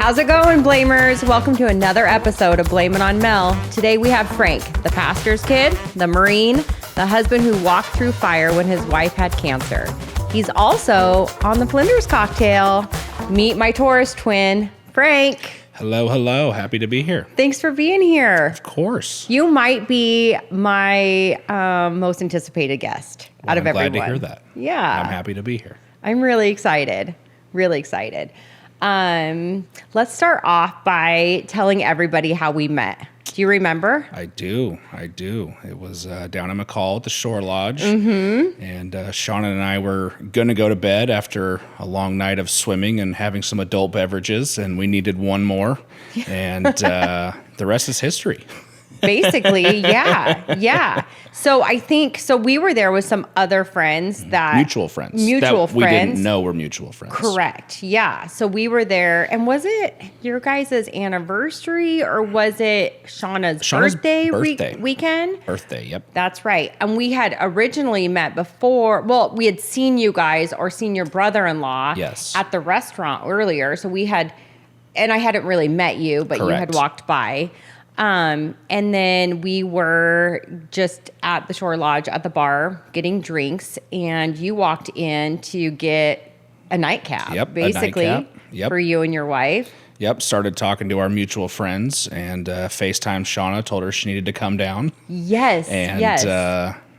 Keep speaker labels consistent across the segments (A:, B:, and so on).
A: How's it going, Blamers? Welcome to another episode of Blame It on Mel. Today we have Frank, the pastor's kid, the Marine, the husband who walked through fire when his wife had cancer. He's also on the Flinders cocktail. Meet my Taurus twin, Frank.
B: Hello, hello. Happy to be here.
A: Thanks for being here.
B: Of course.
A: You might be my most anticipated guest out of everyone.
B: I'm glad to hear that.
A: Yeah.
B: I'm happy to be here.
A: I'm really excited. Really excited. Let's start off by telling everybody how we met. Do you remember?
B: I do. It was down in McCall at the Shore Lodge. Mm-hmm. And Shauna and I were going to go to bed after a long night of swimming and having some adult beverages, and we needed one more. And the rest is history.
A: Basically, yeah. So we were there with some other friends that...
B: Mutual friends. We didn't know were mutual friends.
A: Correct, yeah. So we were there, and was it your guys' anniversary, or was it Shauna's birthday weekend?
B: Birthday, yep.
A: That's right. And we had originally met before, well, we had seen you guys, or seen your brother-in-law at the restaurant earlier. So we had, and I hadn't really met you, but
B: Correct.
A: You had walked by. And then we were just at the Shore Lodge at the bar getting drinks, and you walked in to get a nightcap, basically, for you and your wife.
B: Yep, started talking to our mutual friends, and FaceTime Shauna, told her she needed to come down.
A: Yes, and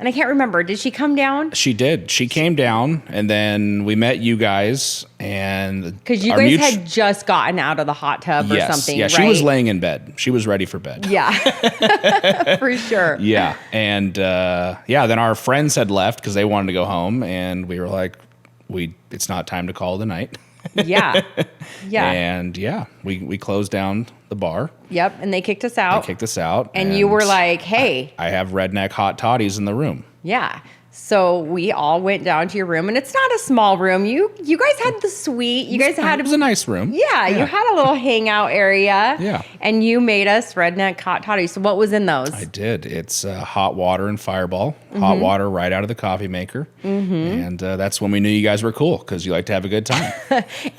A: I can't remember. Did she come down?
B: She did. She came down, and then we met you guys, and
A: because you guys had just gotten out of the hot tub or something.
B: Yeah,
A: right?
B: She was laying in bed. She was ready for bed.
A: Yeah, for sure.
B: Yeah, and then our friends had left because they wanted to go home, and we were like, it's not time to call it a night.
A: Yeah.
B: And we closed down the bar.
A: Yep, and they kicked us out. And you were like, hey.
B: I have redneck hot toddies in the room.
A: Yeah. So we all went down to your room, and it's not a small room. You guys had the suite.
B: It was a nice room.
A: Yeah, you had a little hangout area.
B: Yeah.
A: And you made us redneck hot toddies. So what was in those?
B: I did. It's hot water and Fireball. Mm-hmm. Hot water right out of the coffee maker. Mm-hmm. And that's when we knew you guys were cool, because you like to have a good time.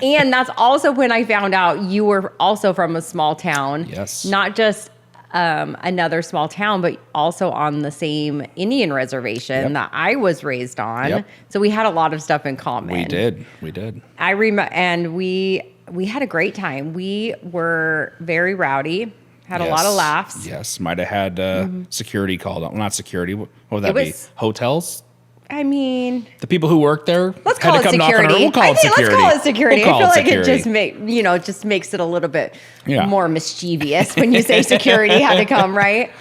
A: And that's also when I found out you were also from a small town.
B: Yes.
A: Not just another small town, but also on the same Indian reservation that I was raised on.
B: Yep.
A: So we had a lot of stuff in common.
B: We did.
A: I remember, and we had a great time. We were very rowdy, had a lot of laughs.
B: Yes, might have had security called on. Well, not security. What would that be? Hotels?
A: I mean,
B: the people who work there.
A: Let's call it security.
B: We'll call it security.
A: Let's call it security. I feel like it just makes it a little bit more mischievous when you say security had to come, right?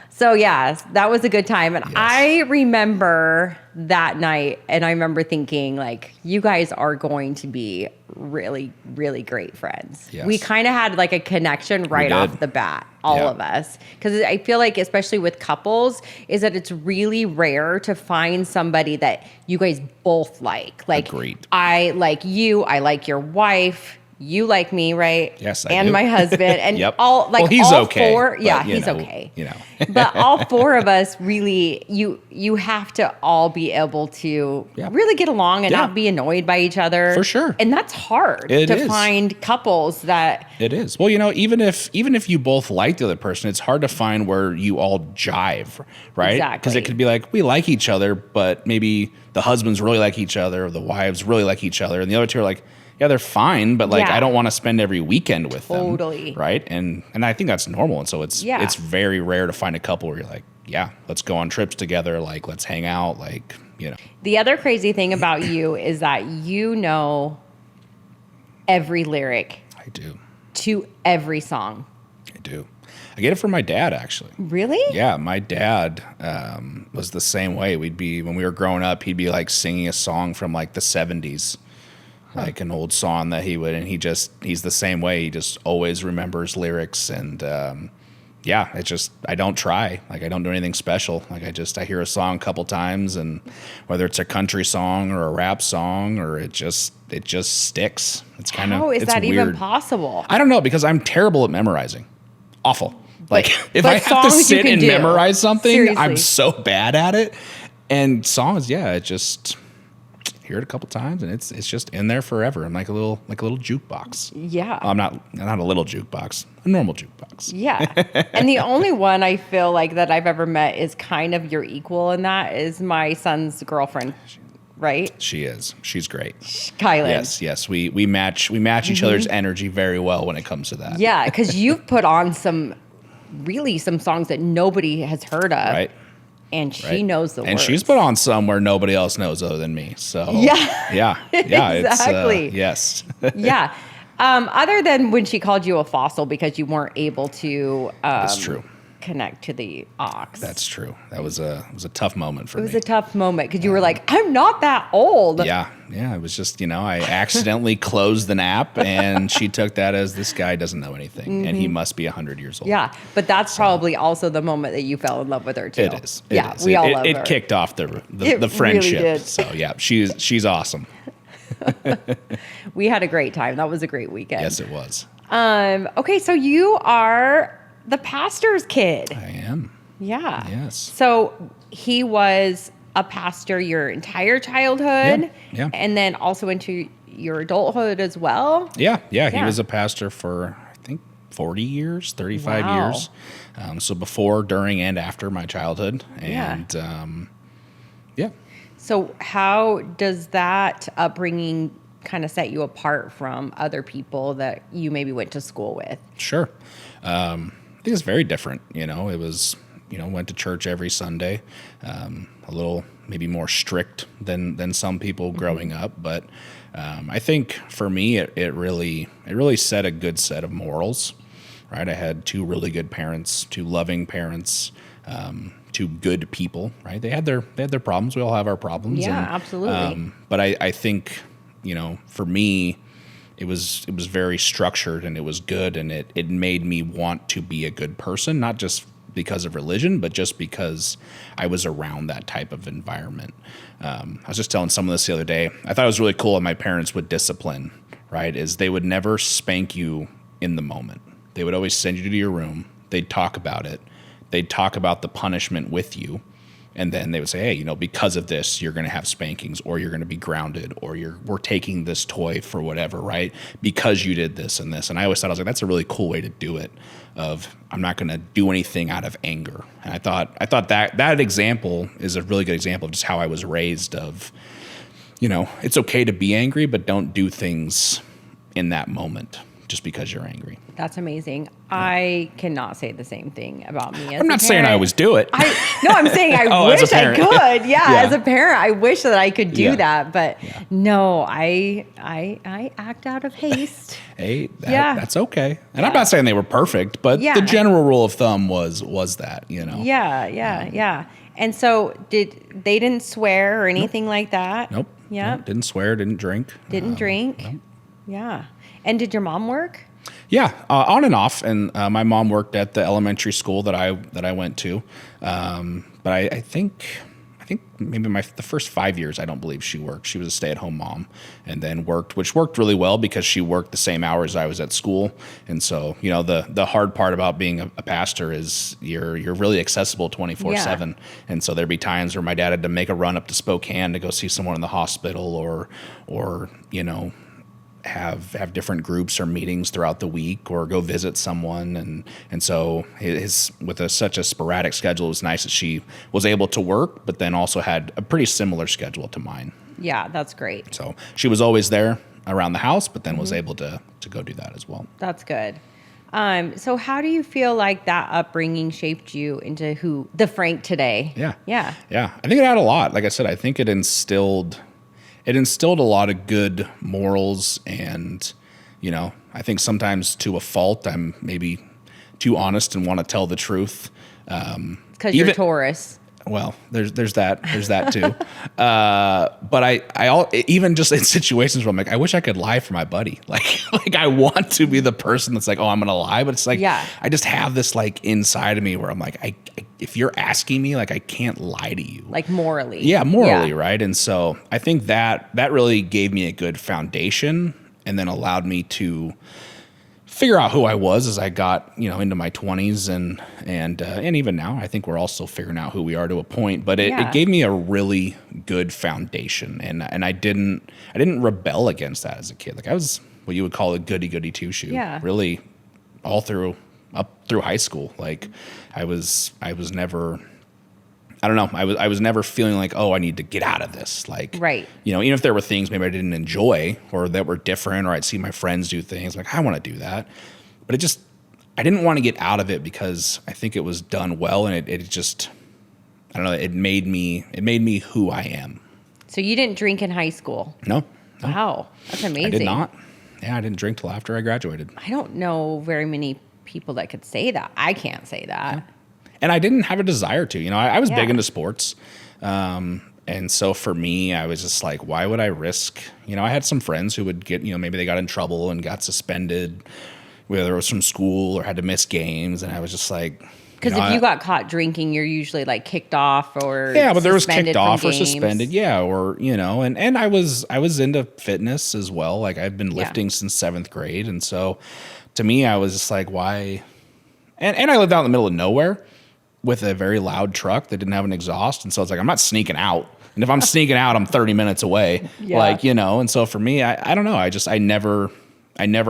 A: So yeah, that was a good time. And I remember that night, and I remember thinking, like, you guys are going to be really, really great friends.
B: Yes.
A: We kind of had like a connection right off the bat, all of us. Because I feel like, especially with couples, is that it's really rare to find somebody that you guys both like. Like,
B: agreed.
A: I like you, I like your wife. You like me, right?
B: Yes, I
A: and
B: do.
A: my husband, and
B: yep.
A: he's
B: okay.
A: Four,
B: He's
A: okay.
B: You know,
A: but all four of us really, you have to all be able to really get along and not be annoyed by each other.
B: For sure,
A: and that's hard to find couples that.
B: It is. Well, even if you both like the other person, it's hard to find where you all jive, right?
A: Exactly.
B: Because it could be like we like each other, but maybe the husbands really like each other, or the wives really like each other, and the other two are like, yeah, they're fine, but I don't want to spend every weekend with them.
A: Totally.
B: Right? And I think that's normal. And so it's very rare to find a couple where you're like, yeah, let's go on trips together, like let's hang out, like, you know.
A: The other crazy thing about you is that you know every lyric.
B: I do.
A: To every song.
B: I do. I get it from my dad, actually.
A: Really?
B: Yeah, my dad was the same way. When we were growing up, he'd be like singing a song from like the 70s. Like an old song that he would, and he's the same way. He just always remembers lyrics, and I don't try. Like, I don't do anything special. Like, I hear a song a couple times, and whether it's a country song or a rap song, or it just sticks. It's kind of,
A: how is that
B: weird.
A: even possible?
B: I don't know, because I'm terrible at memorizing. Awful. Like, if I have to sit and memorize something, seriously. I'm so bad at it. And songs, hear it a couple times, and it's just in there forever. I'm like a little jukebox.
A: Yeah.
B: I'm not a little jukebox, a normal jukebox.
A: Yeah. And the only one I feel like that I've ever met is kind of your equal in that is my son's girlfriend, right?
B: She is. She's great.
A: Kylan.
B: Yes. We match each other's energy very well when it comes to that.
A: Yeah, because you've put on some songs that nobody has heard of.
B: Right.
A: And she knows the words.
B: And she's put on some where nobody else knows other than me. So yeah,
A: exactly.
B: Yes.
A: Yeah. Other than when she called you a fossil because you weren't able to
B: That's true.
A: connect to the ox.
B: That's true. That was a tough moment for me.
A: It was a tough moment because you were like, I'm not that old.
B: Yeah. It was just, I accidentally closed the app, and she took that as this guy doesn't know anything, and he must be 100 years old.
A: Yeah, but that's probably also the moment that you fell in love with her too.
B: It is.
A: We all love her.
B: It kicked off the friendship.
A: Really did.
B: So yeah, she's awesome.
A: We had a great time. That was a great weekend.
B: Yes, it was.
A: Okay, so you are the pastor's kid.
B: I am.
A: Yeah.
B: Yes.
A: So he was a pastor your entire childhood,
B: Yeah.
A: and then also into your adulthood as well.
B: Yeah. He was a pastor for, I think, 40 years, 35
A: Wow.
B: years. So before, during, and after my childhood. And yeah.
A: So how does that upbringing kind of set you apart from other people that you maybe went to school with?
B: Sure. I think it's very different. It was, went to church every Sunday, a little maybe more strict than some people growing up. But I think for me, it really set a good set of morals, right? I had two really good parents, two loving parents, two good people, right? They had their problems. We all have our problems.
A: Yeah, absolutely.
B: But I think, for me, it was very structured, and it was good, and it made me want to be a good person, not just because of religion, but just because I was around that type of environment. I was just telling someone this the other day. I thought it was really cool that my parents would discipline, right? Is they would never spank you in the moment. They would always send you to your room. They'd talk about it. They'd talk about the punishment with you. And then they would say, hey, because of this, you're going to have spankings, or you're going to be grounded, or we're taking this toy for whatever, right? Because you did this and this. And I always thought, I was like, that's a really cool way to do it, of I'm not going to do anything out of anger. And I thought that example is a really good example of just how I was raised of, it's okay to be angry, but don't do things in that moment just because you're angry.
A: That's amazing. I cannot say the same thing about me.
B: I'm not saying I always do it.
A: I'm saying I wish I could. Yeah, as a parent, I wish that I could do that. But no, I act out of haste.
B: Hey, that's okay. And I'm not saying they were perfect, but the general rule of thumb was that,
A: Yeah. And so they didn't swear or anything like that?
B: Nope.
A: Yeah.
B: Nope. Didn't swear, didn't drink.
A: Didn't drink?
B: Nope.
A: Yeah. And did your mom work?
B: Yeah, on and off. And my mom worked at the elementary school that I went to. But I think maybe the first 5 years, I don't believe she worked. She was a stay-at-home mom, and then which worked really well because she worked the same hours I was at school. And so, the hard part about being a pastor is you're really accessible 24/7. And so there'd be times where my dad had to make a run up to Spokane to go see someone in the hospital, or have different groups or meetings throughout the week, or go visit someone. And so with such a sporadic schedule, it was nice that she was able to work, but then also had a pretty similar schedule to mine.
A: Yeah, that's great.
B: So she was always there around the house, but then was able to go do that as well.
A: That's good. So how do you feel like that upbringing shaped you into the Frank today?
B: Yeah.
A: I
B: think it had a lot. Like I said, I think it instilled a lot of good morals, and, I think sometimes to a fault, I'm maybe too honest and want to tell the truth.
A: Because you're Taurus.
B: Well, there's that too. But I even just in situations where I'm like, I wish I could lie for my buddy. Like I want to be the person that's like, oh, I'm going to lie. But it's like, I just have this like inside of me where I'm like, if you're asking me, like, I can't lie to you.
A: Like morally.
B: Yeah, morally, right? And so I think that really gave me a good foundation, and then allowed me to, figure out who I was as I got, into my 20s and even now, I think we're all still figuring out who we are to a point, but it gave me a really good foundation, and I didn't rebel against that as a kid. Like I was what you would call a goody two shoe.
A: Yeah.
B: Really all up through high school. Like I was never, I don't know. I was never feeling like, oh, I need to get out of this. Like,
A: right.
B: Even if there were things maybe I didn't enjoy or that were different, or I'd see my friends do things like I want to do that, but I didn't want to get out of it because I think it was done well, and it just, I don't know. It made me who I am.
A: So you didn't drink in high school?
B: No.
A: Wow, that's amazing.
B: I did not. Yeah, I didn't drink till after I graduated.
A: I don't know very many people that could say that. I can't say that.
B: Yeah. And I didn't have a desire to. I was big into sports. And so for me, I was just like, why would I risk? I had some friends who would get, maybe they got in trouble and got suspended, whether it was from school or had to miss games. And I was just like,
A: because if you got caught drinking, you're usually like kicked off or
B: but there was kicked off or
A: games.
B: Suspended. Yeah. Or, and I was into fitness as well. Like I've been lifting since 7th grade. And so to me, I was just like, why? And I lived out in the middle of nowhere with a very loud truck that didn't have an exhaust. And so it's like, I'm not sneaking out. And if I'm sneaking out, I'm 30 minutes away. Yeah. And so for me, I don't know. I never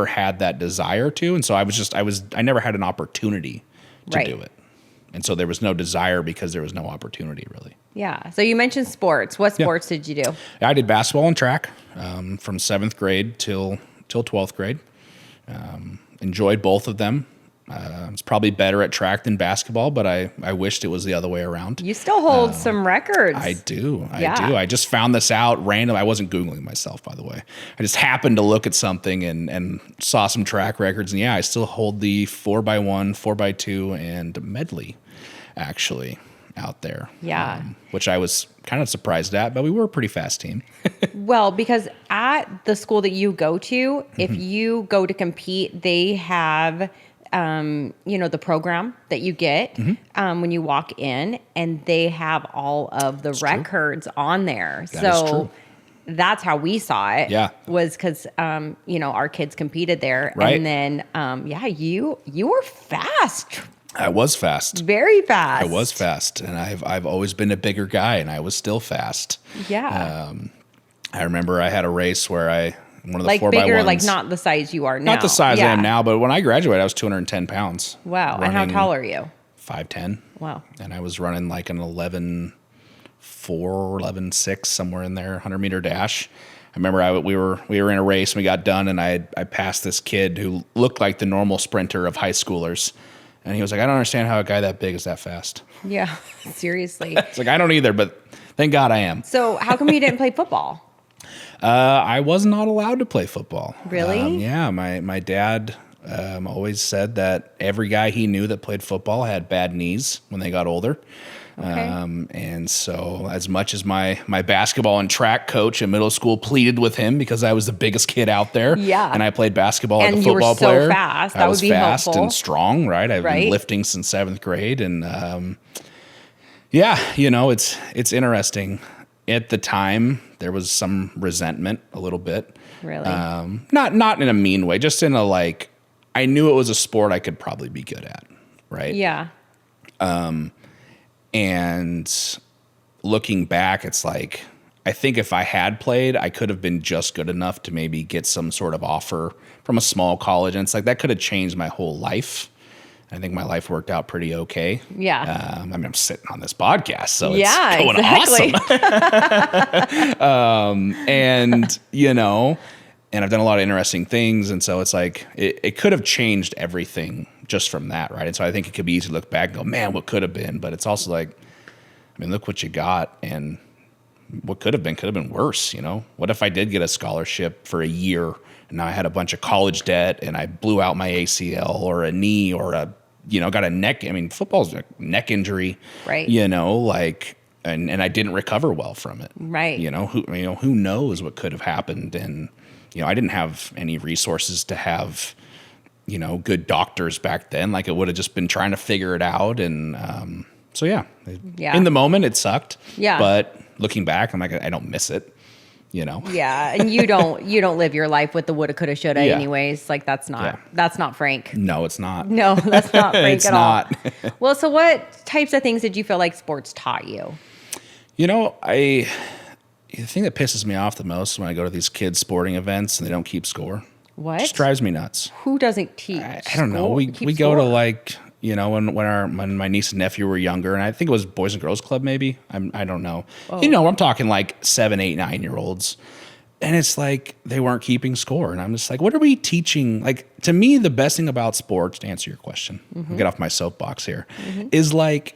B: had that desire to. And so I never had an opportunity to do it. And so there was no desire because there was no opportunity really.
A: Yeah. So you mentioned sports. What sports did you do?
B: I did basketball and track from 7th grade till 12th grade. Enjoyed both of them. I was probably better at track than basketball, but I wished it was the other way around.
A: You still hold some records.
B: I do. I just found this out random. I wasn't Googling myself, by the way. I just happened to look at something and saw some track records. And I still hold the 4x1, 4x2, and medley, actually, out there.
A: Yeah.
B: Which I was kind of surprised at, but we were a pretty fast team.
A: Well, because at the school that you go to, if you go to compete, they have the program that you get when you walk in, and they have all of the records on there.
B: That is true.
A: That's how we saw it.
B: Yeah.
A: Was because, our kids competed there.
B: Right.
A: And then, you were fast.
B: I was fast.
A: Very fast.
B: I was fast. And I've always been a bigger guy, and I was still fast.
A: Yeah.
B: I remember I had a race where one of the 4x1s.
A: Bigger, like not the size you are now.
B: Not the size I am now, but when I graduated, I was 210 pounds.
A: Wow. And how tall are you?
B: 5'10".
A: Wow.
B: And I was running like an 11.4, 11.6, somewhere in there, 100-meter dash. I remember we were in a race, and we got done, and I passed this kid who looked like the normal sprinter of high schoolers. And he was like, I don't understand how a guy that big is that fast.
A: Yeah, seriously.
B: It's like, I don't either, but thank God I am.
A: So how come you didn't play football?
B: I was not allowed to play football.
A: Really?
B: Yeah, my dad always said that every guy he knew that played football had bad knees when they got older. Okay. And so as much as my basketball and track coach in middle school pleaded with him because I was the biggest kid out there.
A: Yeah.
B: And I played basketball like a
A: football
B: player.
A: And you were so fast. That would be
B: fast
A: helpful.
B: And strong, right? I've been lifting since 7th grade. And it's interesting. At the time, there was some resentment a little bit.
A: Really?
B: Not in a mean way, just in a like, I knew it was a sport I could probably be good at, right?
A: Yeah.
B: And looking back, it's like, I think if I had played, I could have been just good enough to maybe get some sort of offer from a small college. And it's like, that could have changed my whole life. I think my life worked out pretty okay.
A: Yeah.
B: I'm sitting on this podcast, so it's going awesome. And I've done a lot of interesting things. And so it's like, it could have changed everything just from that, right? And so I think it could be easy to look back and go, man, what could have been? But it's also like, look what you got, and what could have been worse, What if I did get a scholarship for a year, and now I had a bunch of college debt, and I blew out my ACL or a knee or got a neck. Football's a neck injury,
A: right?
B: And I didn't recover well from it,
A: right?
B: Who knows what could have happened? And I didn't have any resources to have, good doctors back then. Like, it would have just been trying to figure it out. And in the moment it sucked.
A: Yeah.
B: But looking back, I'm like, I don't miss it.
A: Yeah, and you don't live your life with the woulda, coulda, shoulda.
B: Yeah.
A: Anyways, like that's not Frank.
B: No, it's not.
A: No, that's not Frank
B: It's
A: at
B: not.
A: all. Well, so what types of things did you feel like sports taught you?
B: The thing that pisses me off the most is when I go to these kids' sporting events and they don't keep score.
A: What?
B: It just drives me nuts.
A: Who doesn't teach?
B: I don't know. We go
A: score?
B: to like, when my niece and nephew were younger, and I think it was Boys and Girls Club, maybe. I don't know.
A: Oh.
B: I'm talking like 7, 8, 9-year-olds. And it's like they weren't keeping score. And I'm just like, what are we teaching? Like, to me, the best thing about sports, to answer your question, I'll get off my soapbox here, is like,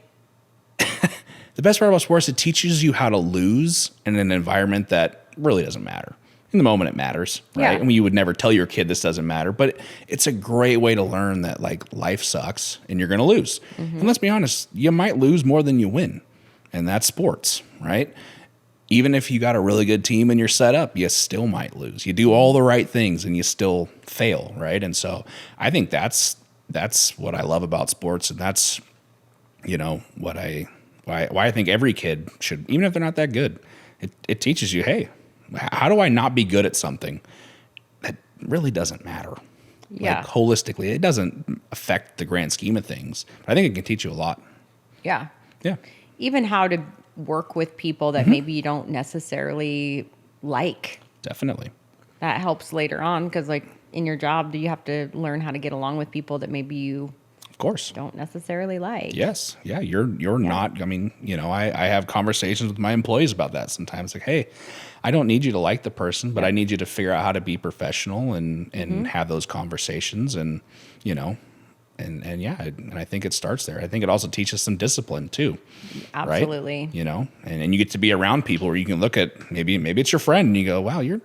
B: the best part about sports, it teaches you how to lose in an environment that really doesn't matter. In the moment, it matters, right?
A: Yeah.
B: I mean, you would never tell your kid this doesn't matter, but it's a great way to learn that like life sucks and you're going to lose. And let's be honest, you might lose more than you win, and that's sports, right? Even if you got a really good team and you're set up, you still might lose. You do all the right things and you still fail, right? And so I think that's what I love about sports, and that's why I think every kid should, even if they're not that good, it teaches you, hey, how do I not be good at something that really doesn't matter?
A: Yeah.
B: Like holistically, it doesn't affect the grand scheme of things. But I think it can teach you a lot.
A: Yeah.
B: Yeah.
A: Even how to work with people that maybe you don't necessarily like.
B: Definitely.
A: That helps later on because, like, in your job, you have to learn how to get along with people that maybe you
B: Of course.
A: don't necessarily like.
B: Yes. Yeah. You're not, I mean, I have conversations with my employees about that sometimes. Like, hey, I don't need you to like the person, but I need you to figure out how to be professional and have those conversations and I think it starts there. I think it also teaches some discipline too.
A: Absolutely.
B: Right? And you get to be around people where you can look at maybe it's your friend and you go, wow, you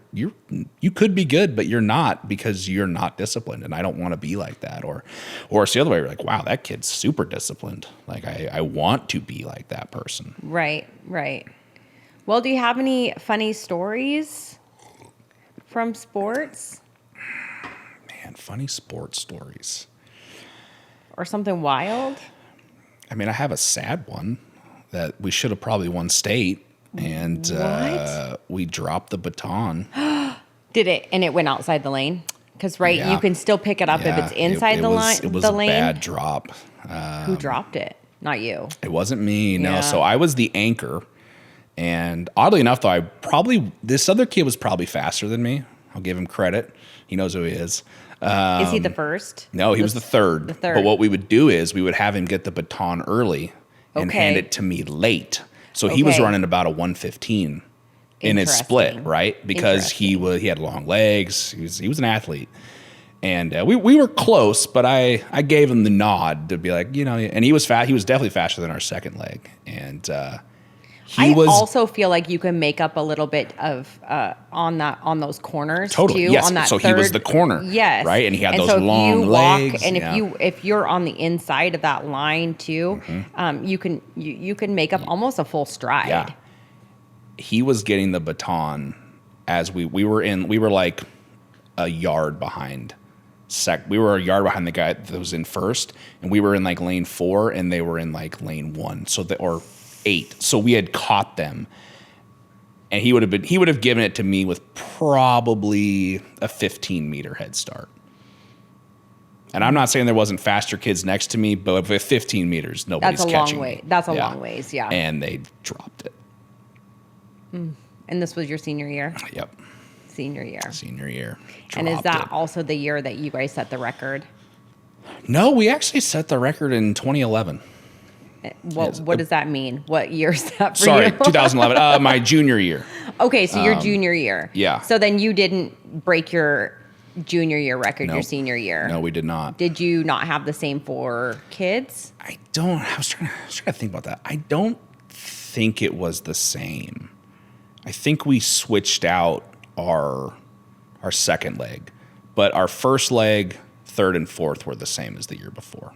B: could be good, but you're not because you're not disciplined. And I don't want to be like that. Or it's the other way. You're like, wow, that kid's super disciplined. Like I want to be like that person.
A: Right. Well, do you have any funny stories from sports?
B: Man, funny sports stories.
A: Or something wild?
B: I mean, I have a sad one that we should have probably won state, and we dropped the baton.
A: Did it? And it went outside the lane? Because,
B: Yeah.
A: you can still pick it up if it's inside the lane.
B: It was a bad drop.
A: Who dropped it? Not you.
B: It wasn't me. No.
A: Yeah.
B: So I was the anchor. And oddly enough, though, this other kid was probably faster than me. I'll give him credit. He knows who he is.
A: Is he the first?
B: No, he was the third.
A: The third.
B: But what we would do is we would have him get the baton early and
A: Okay.
B: hand it to me late. So he was
A: Okay.
B: running about a 1:15 in his split,
A: Interesting.
B: right? Because he had long legs. He was an athlete. And we were close, but I gave him the nod to be like, and he was fast. He was definitely faster than our second leg. And
A: I also feel like you can make up a little bit of on those corners
B: totally.
A: too.
B: Yes.
A: On that
B: so
A: third,
B: he was the corner.
A: Yes.
B: Right. And he had those
A: so if
B: long
A: you walk,
B: legs.
A: and
B: yeah.
A: if you're on the inside of that line too, you can make up almost a full stride.
B: Yeah. He was getting the baton as we were like a yard behind. We were a yard behind the guy that was in first, and we were in like lane 4, and they were in like lane 1. Or 8. So we had caught them, and he would have given it to me with probably a 15-meter head start. And I'm not saying there wasn't faster kids next to me, but with 15 meters, nobody's catching me.
A: That's a long way. That's a long ways, yeah.
B: And they dropped it.
A: And this was your senior year?
B: Yep.
A: Senior year. And is that also the year that you guys set the record?
B: No, we actually set the record in 2011.
A: What does that mean? What year is that for
B: Sorry,
A: you?
B: 2011. My junior year.
A: Okay, so your junior year.
B: Yeah.
A: So then you didn't break your junior year record your
B: Nope.
A: senior year.
B: No, we did not.
A: Did you not have the same for kids?
B: I was trying to think about that. I don't think it was the same. I think we switched out our second leg, but our first leg, third and fourth were the same as the year before.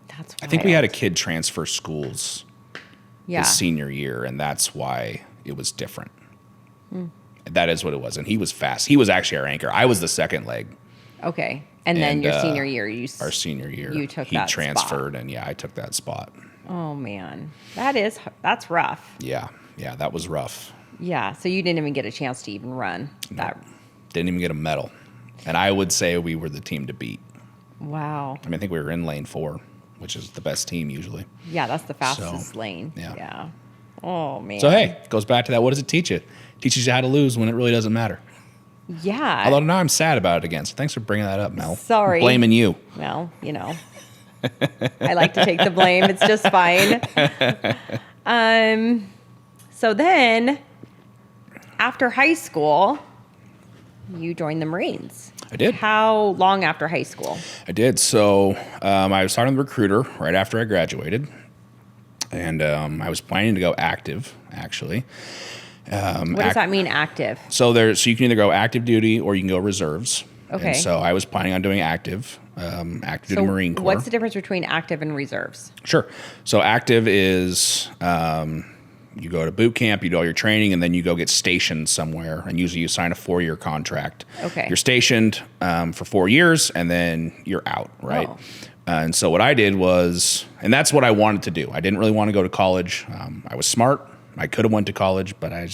A: That's wild.
B: I think we had a kid transfer schools
A: yeah.
B: his senior year, and that's why it was different. That is what it was, and he was fast. He was actually our anchor. I was the second leg.
A: Okay, and then your senior year,
B: our senior year,
A: you took
B: he
A: that
B: transferred,
A: spot.
B: and I took that spot.
A: Oh man, that's rough.
B: Yeah, that was rough.
A: Yeah. So you didn't even get a chance to even run that.
B: Didn't even get a medal. And I would say we were the team to beat.
A: Wow.
B: I mean, I think we were in lane 4, which is the best team usually.
A: Yeah, that's the fastest lane. Yeah. Oh, man.
B: So, hey, it goes back to that. What does it teach you? It teaches you how to lose when it really doesn't matter.
A: Yeah.
B: Although now I'm sad about it again. So thanks for bringing that up, Mel.
A: Sorry.
B: I'm blaming you.
A: Well, I like to take the blame. It's just fine. So then, after high school, you joined the Marines.
B: I did.
A: How long after high school?
B: I did. So I was talking to the recruiter right after I graduated. And I was planning to go active, actually.
A: What does that mean, active?
B: So you can either go active duty or you can go reserves.
A: Okay.
B: And so I was planning on doing active duty Marine Corps.
A: What's the difference between active and reserves?
B: Sure. So active is you go to boot camp, you do all your training, and then you go get stationed somewhere. And usually you sign a 4-year contract.
A: Okay.
B: You're stationed for 4 years, and then you're out, right?
A: Oh.
B: And so what I did was, and that's what I wanted to do. I didn't really want to go to college. I was smart. I could have went to college, but I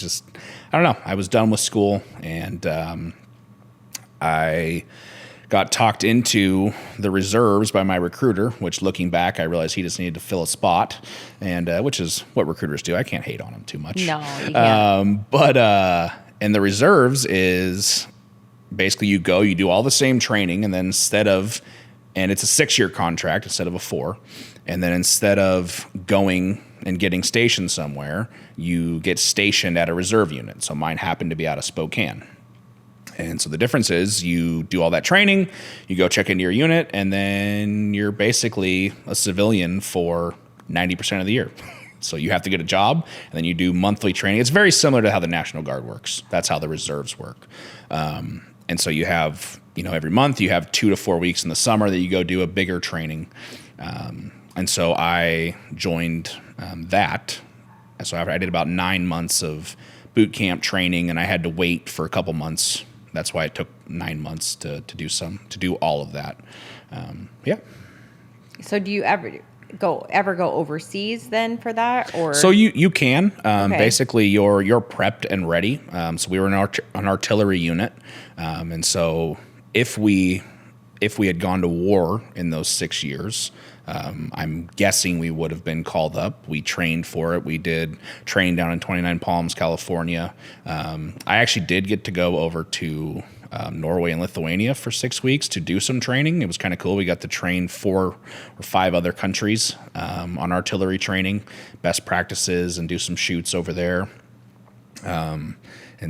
B: don't know. I was done with school, and I got talked into the reserves by my recruiter, which looking back, I realized he just needed to fill a spot, and which is what recruiters do. I can't hate on them too much.
A: No, you can't.
B: And the reserves is basically you go, you do all the same training, and then and it's a 6-year contract instead of a 4. And then instead of going and getting stationed somewhere, you get stationed at a reserve unit. So mine happened to be out of Spokane. And so the difference is you do all that training, you go check into your unit, and then you're basically a civilian for 90% of the year. So you have to get a job, and then you do monthly training. It's very similar to how the National Guard works. That's how the reserves work. And so you have, every month you have 2 to 4 weeks in the summer that you go do a bigger training. And so I joined that. So I did about 9 months of boot camp training, and I had to wait for a couple months. That's why it took 9 months to do all of that. Yeah.
A: So do you ever go overseas then for that, or?
B: So you can.
A: Okay.
B: Basically, you're prepped and ready. So we were an artillery unit, and so if we had gone to war in those 6 years, I'm guessing we would have been called up. We trained for it. We did train down in 29 Palms, California. I actually did get to go over to Norway and Lithuania for 6 weeks to do some training. It was kind of cool. We got to train 4 or 5 other countries on artillery training, best practices, and do some shoots over there. And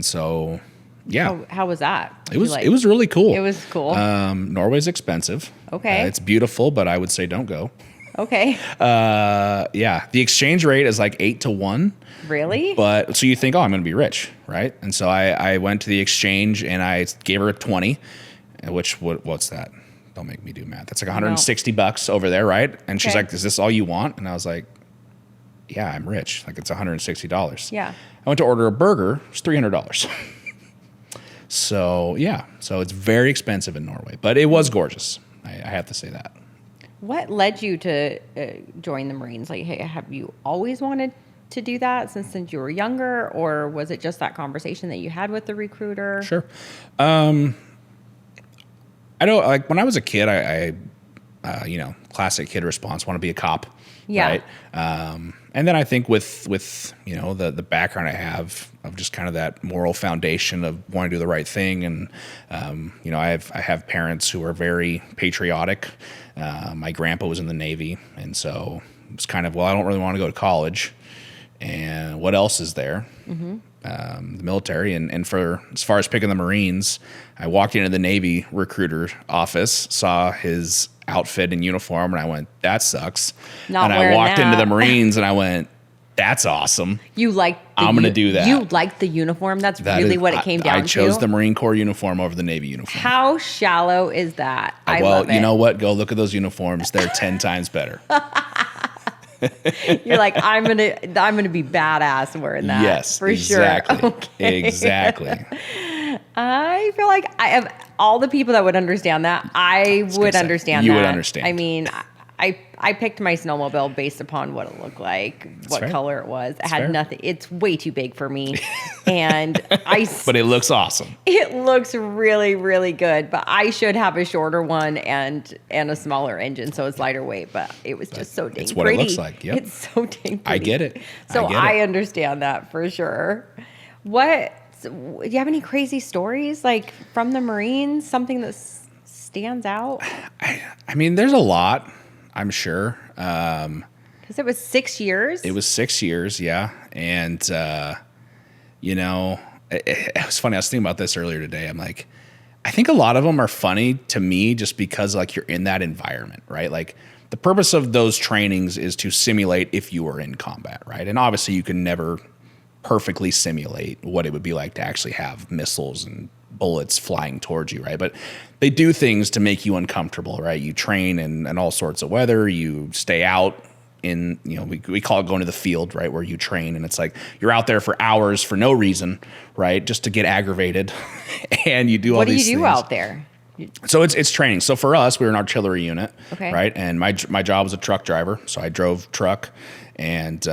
B: so, yeah.
A: How was that?
B: It was really cool.
A: It was cool.
B: Norway's expensive.
A: Okay.
B: It's beautiful, but I would say don't go.
A: Okay.
B: Yeah. The exchange rate is like 8 to 1.
A: Really?
B: But so you think, I'm going to be rich, right? And so I went to the exchange and I gave her a 20, which what's that? Don't make me do math. That's like $160 over there, right? And she's like, "Is this all you want?" And I was like, "Yeah, I'm rich. Like it's $160."
A: Yeah.
B: I went to order a burger. It's $300. So yeah, so it's very expensive in Norway, but it was gorgeous. I have to say that.
A: What led you to join the Marines? Like, hey, have you always wanted to do that since you were younger, or was it just that conversation that you had with the recruiter?
B: Sure. I know, like when I was a kid, I classic kid response, want to be a cop.
A: Yeah.
B: Right. And then I think with the background I have of just kind of that moral foundation of wanting to do the right thing, and I have parents who are very patriotic. My grandpa was in the Navy, and so it's kind of, I don't really want to go to college, and what else is there? Mm-hmm. The military, and for as far as picking the Marines, I walked into the Navy recruiter office, saw his outfit and uniform, and I went, that sucks.
A: Not
B: and I walked into the Marines and I went, that's awesome. I'm going to do that.
A: You liked the uniform? That's really what it came down to?
B: I chose the Marine Corps uniform over the Navy uniform.
A: How shallow is that? I love it.
B: You know what? Go look at those uniforms. They're 10 times better.
A: You're like, I'm gonna be badass wearing that.
B: Yes,
A: for
B: exactly.
A: sure. Okay.
B: Exactly.
A: I feel like I have all the people that would understand that. I would understand that.
B: You would understand.
A: I mean, I picked my snowmobile based upon what it looked like, what color it was. It had nothing. It's way too big for me. And
B: but it looks awesome.
A: It looks really, really good. But I should have a shorter one and a smaller engine, so it's lighter weight. But it was just so dang pretty.
B: It's what it looks like. Yep.
A: It's so dang pretty.
B: I get it.
A: So I understand that for sure. Do you have any crazy stories like from the Marines? Something that stands out?
B: I mean, there's a lot. I'm sure.
A: Because it was 6 years?
B: It was 6 years, yeah. And, it was funny. I was thinking about this earlier today. I'm like, I think a lot of them are funny to me just because, like, you're in that environment, right? Like, the purpose of those trainings is to simulate if you were in combat, right? And obviously you can never perfectly simulate what it would be like to actually have missiles and bullets flying towards you, right? But they do things to make you uncomfortable, right? You train in all sorts of weather. You stay out in, we call it going to the field, right? Where you train, and it's like you're out there for hours for no reason, right? Just to get aggravated, and you do all these things.
A: What do you do out there?
B: So it's training. So for us, we were an artillery unit,
A: okay,
B: right? And my job was a truck driver, so I drove truck, and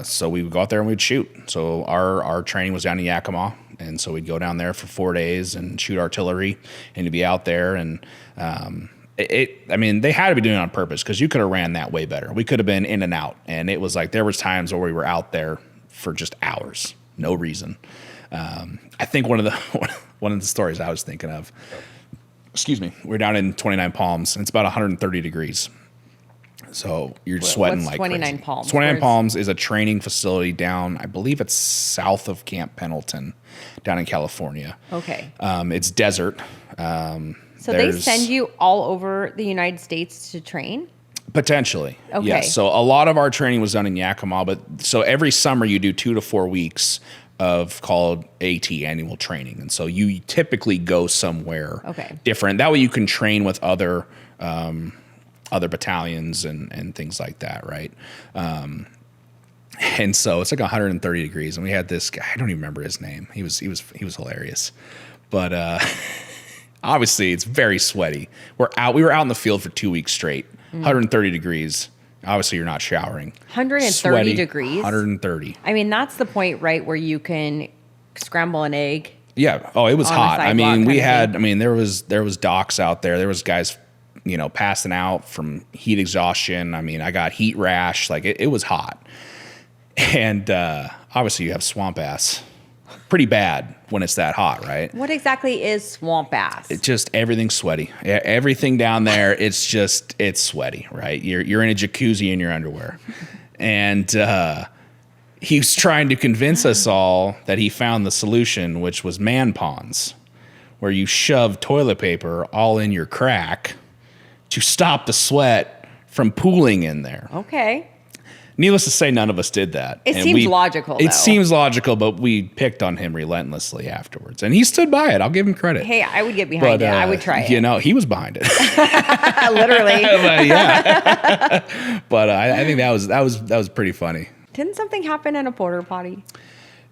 B: so we would go out there and we'd shoot. So our training was down in Yakima. And so we'd go down there for 4 days and shoot artillery and to be out there. And they had to be doing it on purpose because you could have ran that way better. We could have been in and out. And it was like there was times where we were out there for just hours, no reason. I think one of the stories I was thinking of, we're down in 29 Palms and it's about 130 degrees. So you're sweating like
A: 29
B: crazy.
A: Palms?
B: 29 Palms is a training facility down, I believe it's south of Camp Pendleton, down in California.
A: Okay.
B: It's desert.
A: So they send you all over the United States to train?
B: Potentially.
A: Okay.
B: Yes. So a lot of our training was done in Yakima, but so every summer you do 2 to 4 weeks of called AT, annual training. And so you typically go somewhere different. That way you can train with other battalions and things like that, right? And so it's like 130 degrees, and we had this guy. I don't even remember his name. He was hilarious, but obviously it's very sweaty. We were out in the field for 2 weeks straight, 130 degrees. Obviously, you're not showering.
A: 130
B: sweaty,
A: degrees.
B: 130.
A: I mean, that's the point, right, where you can scramble an egg.
B: Yeah. Oh, it was hot. I mean, there was docks out there. There was guys, passing out from heat exhaustion. I mean, I got heat rash. Like it was hot. And obviously you have swamp ass pretty bad when it's that hot, right?
A: What exactly is swamp ass?
B: It's just everything's sweaty. Everything down there, it's sweaty, right? You're in a jacuzzi in your underwear. And he was trying to convince us all that he found the solution, which was man ponds, where you shove toilet paper all in your crack to stop the sweat from pooling in there.
A: Okay.
B: Needless to say, none of us did that.
A: It seems logical, though.
B: It seems logical, but we picked on him relentlessly afterwards. And he stood by it. I'll give him credit.
A: Hey, I would get behind it. I would try it.
B: He was behind it.
A: Literally.
B: But, yeah. But I think that was pretty funny.
A: Didn't something happen in a porta potty?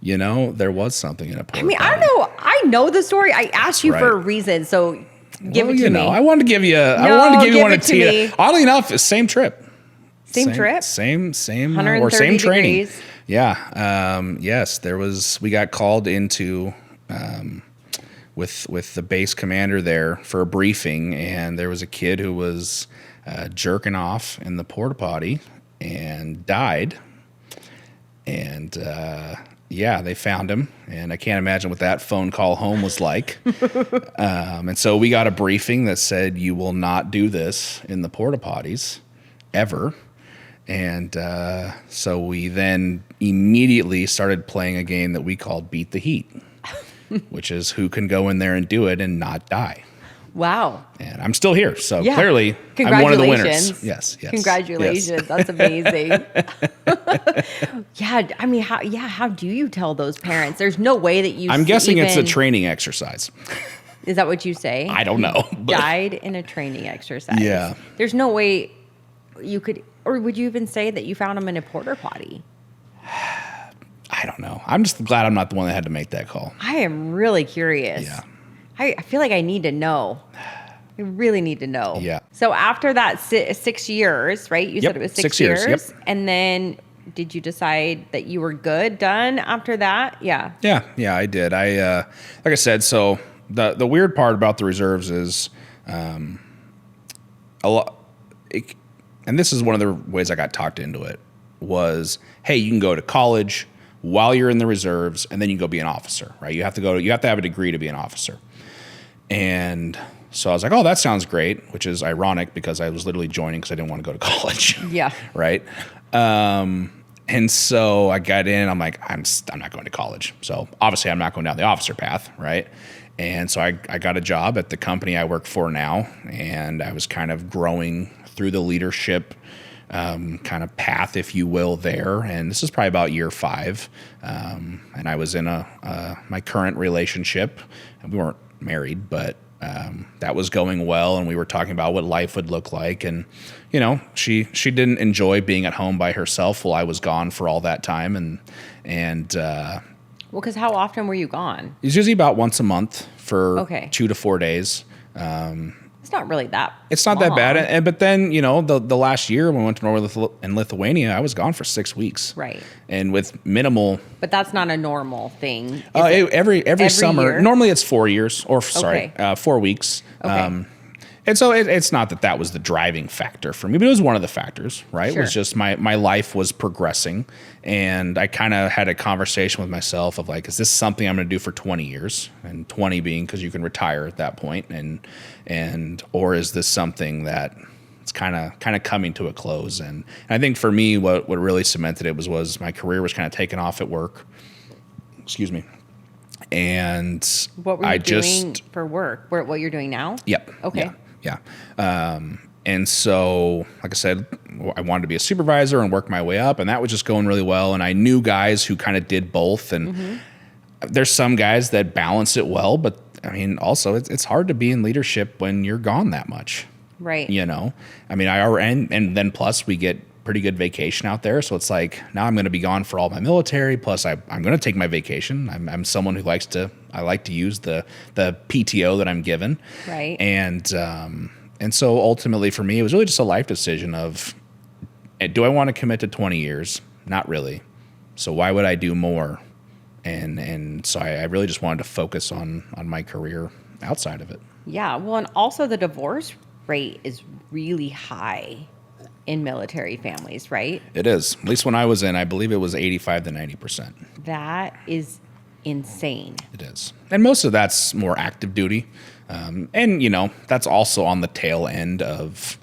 B: There was something in a porta potty.
A: I don't know. I know the story. I asked you for a reason, so give it to me.
B: I wanted to give you one to tee. Oddly enough, same trip.
A: Same trip?
B: Same
A: 130
B: or same training.
A: Degrees.
B: Yeah. Yes, we got called into with the base commander there for a briefing, and there was a kid who was jerking off in the porta potty and died. And they found him, and I can't imagine what that phone call home was like. And so we got a briefing that said, you will not do this in the porta potties ever. And so we then immediately started playing a game that we called Beat the Heat, which is who can go in there and do it and not die.
A: Wow.
B: And I'm still here, so clearly I'm one of the winners. Yes.
A: Congratulations. Yes. That's amazing. How do you tell those parents? There's no way that you
B: I'm guessing it's a training exercise.
A: Is that what you say?
B: I don't know.
A: Died in a training exercise.
B: Yeah.
A: There's no way you could, or would you even say that you found him in a porta potty?
B: I don't know. I'm just glad I'm not the one that had to make that call.
A: I am really curious.
B: Yeah.
A: I feel like I need to know. I really need to know.
B: Yeah.
A: So after that 6 years, right? You said it was 6 years.
B: Yep.
A: And then did you decide that you were done after that? Yeah.
B: Yeah, I did. Like I said, so the weird part about the reserves is a lot, and this is one of the ways I got talked into it, was, hey, you can go to college while you're in the reserves, and then you can go be an officer, right? You have to have a degree to be an officer. And so I was like, oh, that sounds great, which is ironic because I was literally joining because I didn't want to go to college.
A: Yeah.
B: Right. And so I got in, I'm like, I'm not going to college. So obviously I'm not going down the officer path. Right. And so I got a job at the company I work for now, and I was kind of growing through the leadership kind of path, if you will, there. And this is probably about year 5. And I was in my current relationship. We weren't married, but that was going well, and we were talking about what life would look like. And you know, she didn't enjoy being at home by herself while I was gone for all that time. And
A: well, because how often were you gone?
B: It's usually about once a month for 2 to 4 days.
A: It's not really that.
B: It's not that bad. But then, you know, the last year when we went to Norway and Lithuania, I was gone for 6 weeks.
A: Right.
B: And with minimal.
A: But that's not a normal thing.
B: Every summer.
A: Year?
B: Normally it's 4 years, or 4 weeks.
A: Okay.
B: And so it's not that was the driving factor for me, but it was one of the factors, right?
A: Sure.
B: It was just my life was progressing, and I kind of had a conversation with myself of like, is this something I'm going to do for 20 years? And 20 being because you can retire at that point, and or is this something that it's kind of coming to a close? And I think for me, what really cemented it was my career was kind of taking off at work. Excuse me. And
A: what were you doing for work? What you're doing now?
B: Yep.
A: Okay.
B: Yeah. And so, like I said, I wanted to be a supervisor and work my way up, and that was just going really well. And I knew guys who kind of did both. And there's some guys that balance it well, but I mean, also it's hard to be in leadership when you're gone that much.
A: Right.
B: You know, I mean, and then plus we get pretty good vacation out there. So it's like, now I'm going to be gone for all my military. Plus I'm going to take my vacation. I'm someone who I like to use the PTO that I'm given.
A: Right.
B: And so ultimately for me, it was really just a life decision of, do I want to commit to 20 years? Not really. So why would I do more? And so I really just wanted to focus on my career outside of it.
A: Yeah. Well, and also the divorce rate is really high in military families, right?
B: It is. At least when I was in, I believe it was 85 to 90%.
A: That is insane.
B: It is. And most of that's more active duty. And, you know, that's also on the tail end of,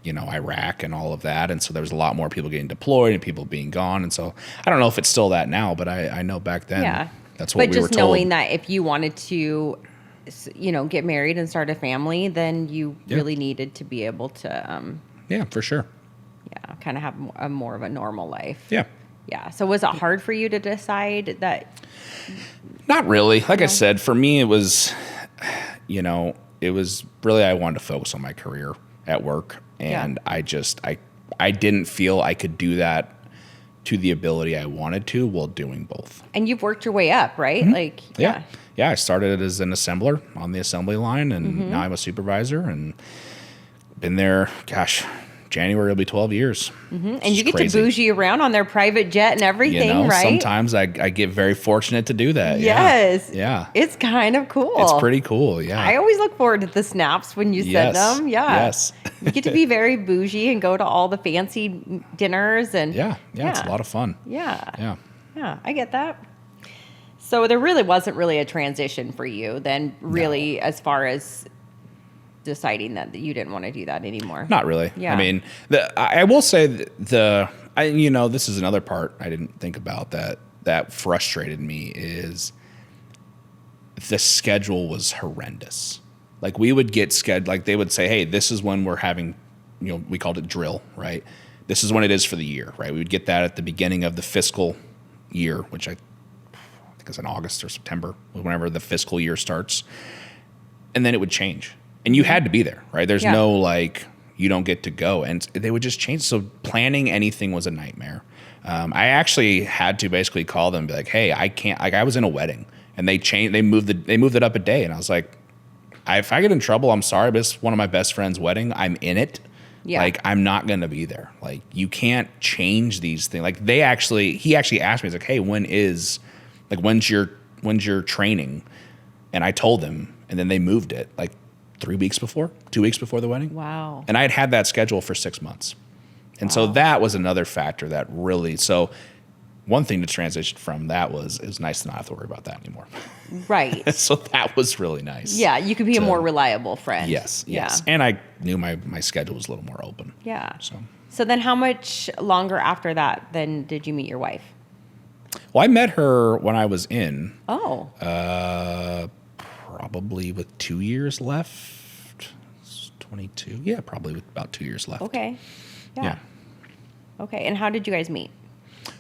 B: you know, Iraq and all of that. And so there was a lot more people getting deployed and people being gone. And so I don't know if it's still that now, but I know back then that's what we were told. But just knowing
A: that if you wanted to, you know, get married and start a family, then you really needed to be able to,
B: yeah, for sure.
A: Yeah, kind of have a more of a normal life.
B: Yeah.
A: Yeah. So was it hard for you to decide that?
B: Not really. Like I said, for me, it was, you know, it was really, I wanted to focus on my career at work. And I didn't feel I could do that to the ability I wanted to while doing both.
A: And you've worked your way up, right?
B: Mm-hmm.
A: Like,
B: Yeah, I started as an assembler on the assembly line, and now I'm a supervisor, and been there, January will be 12 years.
A: And you get to bougie around on their private jet and everything, you know, right?
B: Sometimes I get very fortunate to do that.
A: Yes.
B: Yeah.
A: It's kind of cool.
B: It's pretty cool, yeah.
A: I always look forward to the snaps when you send them. Yeah.
B: Yes.
A: You get to be very bougie and go to all the fancy dinners. And
B: yeah, it's a lot of fun.
A: Yeah, I get that. So there really wasn't really a transition for you then, really, as far as deciding that you didn't want to do that anymore.
B: Not really.
A: Yeah.
B: I mean, I will say you know, this is another part I didn't think about that frustrated me is the schedule was horrendous. Like we would get like they would say, hey, this is when we're having, you know, we called it drill, right? This is when it is for the year, right? We would get that at the beginning of the fiscal year, which I think is in August or September, whenever the fiscal year starts. And then it would change. And you had to be there, right? There's no like, you don't get to go. And they would just change. So planning anything was a nightmare. I actually had to basically call them and be like, hey, I can't, like I was in a wedding and they moved it up a day. And I was like, if I get in trouble, I'm sorry, but it's one of my best friend's wedding. I'm in it.
A: Yeah.
B: Like, I'm not going to be there. Like, you can't change these things. Like, he actually asked me, he's like, hey, when's your training? And I told them, and then they moved it like 2 weeks before the wedding.
A: Wow.
B: And I'd had that schedule for 6 months. And so that was another factor that really, so one thing to transition from that was, it was nice to not have to worry about that anymore.
A: Right.
B: So that was really nice.
A: Yeah, you could be a more reliable friend.
B: Yes.
A: Yeah.
B: And I knew my schedule was a little more open.
A: Yeah.
B: So
A: then how much longer after that then did you meet your wife?
B: Well, I met her when I was in.
A: Oh.
B: Probably with 2 years left. 22. Yeah, probably with about 2 years left.
A: Okay. Yeah. Okay. And how did you guys meet?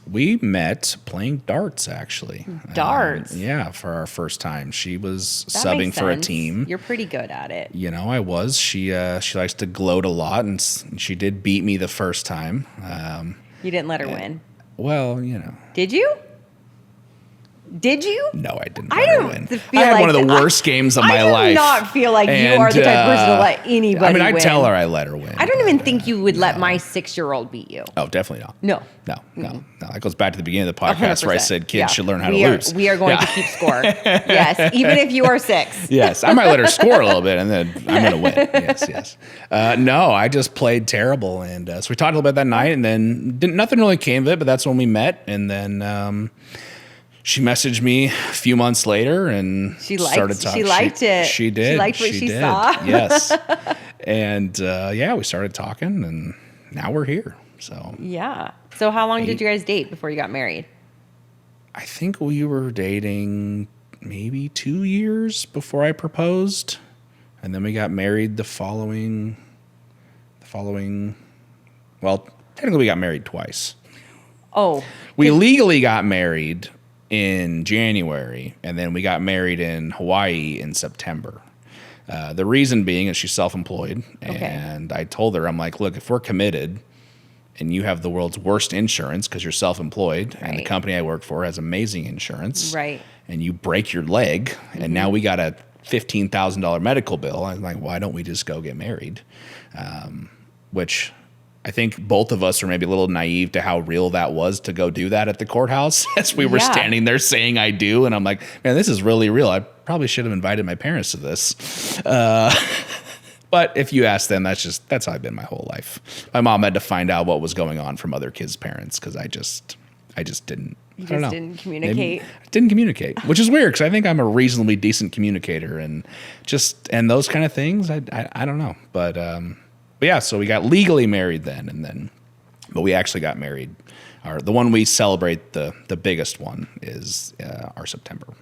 B: We met playing darts, actually.
A: Darts?
B: Yeah, for our first time. She was
A: That
B: subbing
A: makes
B: for a
A: sense.
B: team.
A: You're pretty good at it.
B: You know, I was. She likes to gloat a lot, and she did beat me the first time.
A: You didn't let her win.
B: Well, you know.
A: Did you? Did you?
B: No, I didn't
A: I
B: let her
A: don't
B: win.
A: feel
B: I had
A: like
B: one of the
A: that.
B: worst games of my
A: I do
B: life.
A: not feel like you are the type of person to let anybody
B: I mean, I
A: win.
B: tell her I let her win.
A: I don't even think you would let my 6-year-old beat you.
B: Oh, definitely not.
A: No.
B: No. That goes back to the beginning of the podcast where I
A: 100%.
B: said kids
A: Yeah.
B: should learn how to lose.
A: We are going to keep score. Yes, even if you are 6.
B: Yes, I might let her score a little bit, and then I'm going to win. Yes. No, I just played terrible, and so we talked a little bit that night, and then nothing really came of it. But that's when we met, and then she messaged me a few months later, and started talking.
A: She liked it.
B: She did.
A: She liked what she saw.
B: Yes, and we started talking, and now we're here. So
A: Yeah. So how long did you guys date before you got married?
B: I think we were dating maybe 2 years before I proposed, and then we got married the following. Well, technically, we got married twice.
A: Oh.
B: We legally got married in January, and then we got married in Hawaii in September. The reason being is she's self-employed, and I told her, I'm like, look, if we're committed and you have the world's worst insurance because you're self-employed, and the company I work for has amazing insurance,
A: right,
B: and you break your leg, and now we got a $15,000 medical bill, I'm like, why don't we just go get married? Which I think both of us are maybe a little naive to how real that was to go do that at the courthouse as we were standing there saying I do. And I'm like, man, this is really real. I probably should have invited my parents to this. But if you ask them, that's how I've been my whole life. My mom had to find out what was going on from other kids' parents because I just didn't.
A: You
B: I don't know.
A: didn't communicate.
B: I didn't communicate, which is weird because I think I'm a reasonably decent communicator and those kind of things. I don't know. But yeah, so we got legally married then, but we actually got married. The one we celebrate, the biggest one, is our September.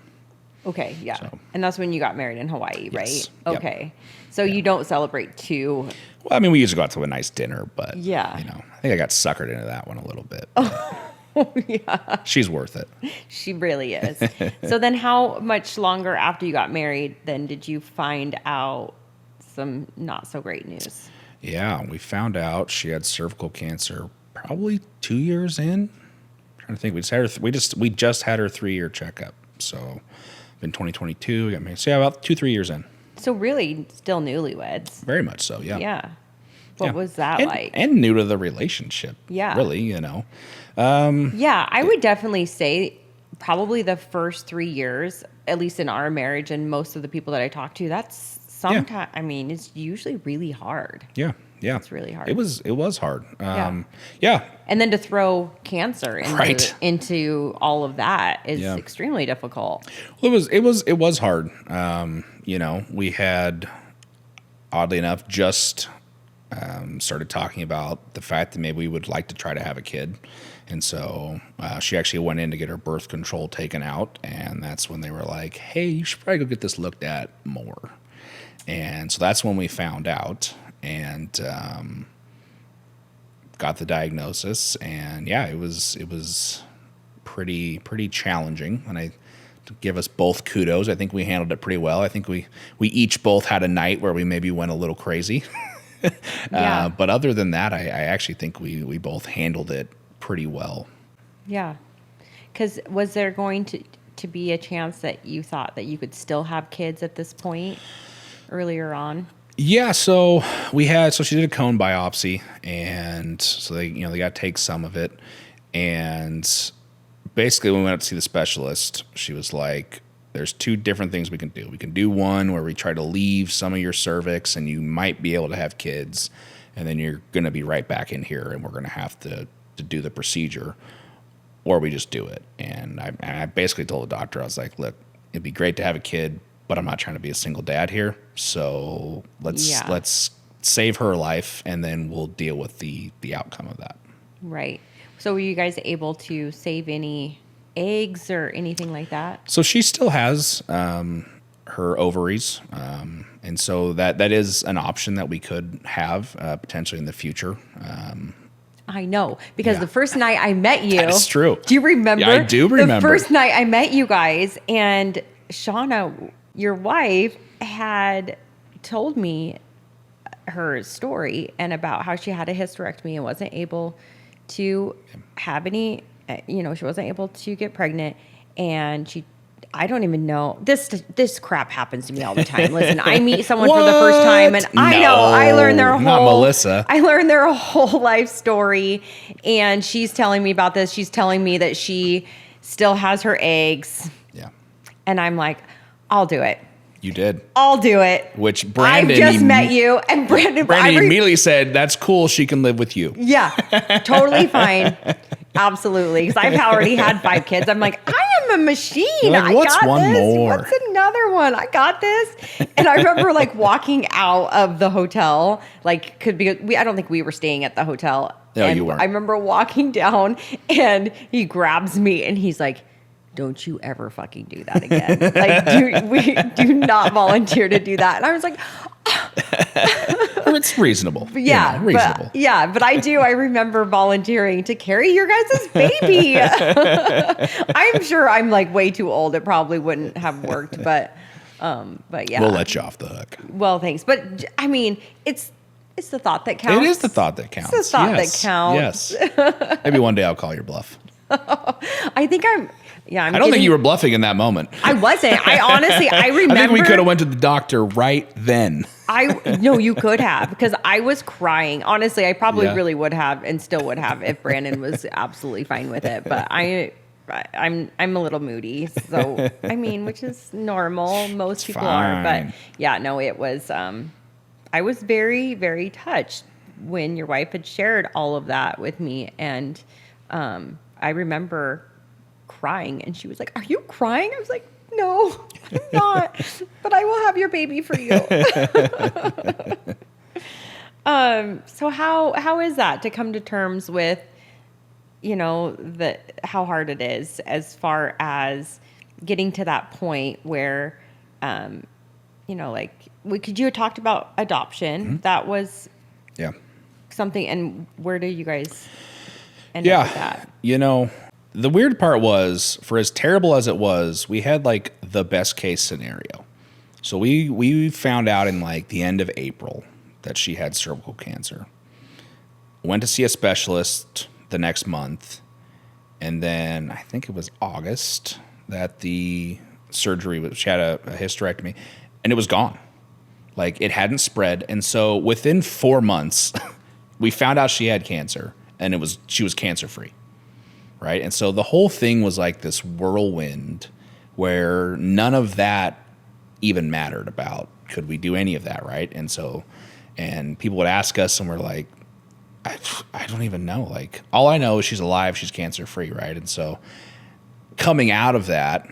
A: Okay, yeah. So, and that's when you got married in Hawaii, right?
B: Yes.
A: Okay.
B: Yep.
A: So you don't celebrate too.
B: Well, I mean, we usually go out to a nice dinner, but
A: I
B: think I got suckered into that one a little bit.
A: Oh, yeah.
B: She's worth it.
A: She really is. So then how much longer after you got married then did you find out some not so great news?
B: Yeah, we found out she had cervical cancer probably 2 years in. I'm trying to think, we just had her 3-year checkup. So in 2022, we got married. So yeah, about 2-3 years in.
A: So really still newlyweds.
B: Very much so, yeah.
A: Yeah. What was that like?
B: And new to the relationship.
A: Yeah.
B: Really,
A: Yeah, I would definitely say probably the first 3 years, at least in our marriage and most of the people that I talk to, that's sometimes, I mean, it's usually really hard.
B: Yeah. Yeah.
A: It's really hard.
B: It was hard.
A: Yeah. And then to throw cancer into all of that is extremely difficult.
B: Well, it was hard. We had, oddly enough, just started talking about the fact that maybe we would like to try to have a kid. And so she actually went in to get her birth control taken out. And that's when they were like, hey, you should probably go get this looked at more. And so that's when we found out and got the diagnosis. And yeah, it was pretty challenging. And to give us both kudos, I think we handled it pretty well. I think we each both had a night where we maybe went a little crazy. But other than that, I actually think we both handled it pretty well.
A: Yeah. Because was there going to be a chance that you thought that you could still have kids at this point? earlier on?
B: Yeah, so she did a cone biopsy, and so they got to take some of it, and basically when we went to see the specialist, she was like, there's 2 different things we can do. We can do one where we try to leave some of your cervix, and you might be able to have kids, and then you're going to be right back in here, and we're going to have to do the procedure, or we just do it. And I basically told the doctor, I was like, look, it'd be great to have a kid, but I'm not trying to be a single dad here. So let's save her life, and then we'll deal with the outcome of that.
A: Right. So were you guys able to save any eggs or anything like that?
B: So she still has her ovaries, and so that is an option that we could have potentially in the future.
A: I know, because the first night I met you.
B: That's true.
A: Do you remember?
B: Yeah, I do remember.
A: The first night I met you guys, and Shauna, your wife, had told me her story and about how she had a hysterectomy and wasn't able to have any, she wasn't able to get pregnant. And I don't even know. This crap happens to me all the time. Listen, I meet someone for the first time, and I know I learned their whole life story, and she's telling me about this. She's telling me that she still has her eggs.
B: Yeah.
A: And I'm like, I'll do it.
B: You did.
A: I'll do it.
B: Which Brandon...
A: I just met you, and Brandon
B: immediately said, that's cool, she can live with you.
A: Yeah, totally fine. Absolutely. Because I've already had 5 kids. I'm like, I am a machine.
B: Like, what's one
A: this.
B: more?
A: What's another one? I got this. And I remember like walking out of the hotel, like I don't think we were staying at the hotel.
B: No, you weren't.
A: I remember walking down, and he grabs me and he's like, don't you ever fucking do that again. Like, do not volunteer to do that. And I was like,
B: it's reasonable.
A: Yeah,
B: reasonable.
A: But I remember volunteering to carry your guys' baby. I'm sure I'm like way too old. It probably wouldn't have worked, but yeah.
B: We'll let you off the hook.
A: Well, thanks. But I mean, it's the thought that counts.
B: It is the thought that counts.
A: It's the thought that counts.
B: Yes. Maybe one day I'll call your bluff.
A: I think I
B: don't think you were bluffing in that moment.
A: I wasn't. I honestly, I remember.
B: I think we could have went to the doctor right then.
A: No, you could have, because I was crying. Honestly, I probably really would have, and still would have, if Brandon was absolutely fine with it. But I'm a little moody, so I mean, which is normal. Most people are, but yeah, no, it was. I was very, very touched when your wife had shared all of that with me, and I remember crying, and she was like, "Are you crying?" I was like, "No, I'm not, but I will have your baby for you." So how is that to come to terms with, how hard it is as far as getting to that point where, could you have talked about adoption? Mm-hmm. That was something, and where do you guys end up with that?
B: The weird part was, for as terrible as it was, we had like the best case scenario. So we found out in like the end of April that she had cervical cancer. Went to see a specialist the next month, and then I think it was August that the surgery was. She had a hysterectomy, and it was gone. Like, it hadn't spread, and so within 4 months, we found out she had cancer, and she was cancer free. Right. And so the whole thing was like this whirlwind where none of that even mattered about, could we do any of that? Right. And people would ask us, and we're like, I don't even know. Like, all I know is she's alive. She's cancer free. Right. And so coming out of that,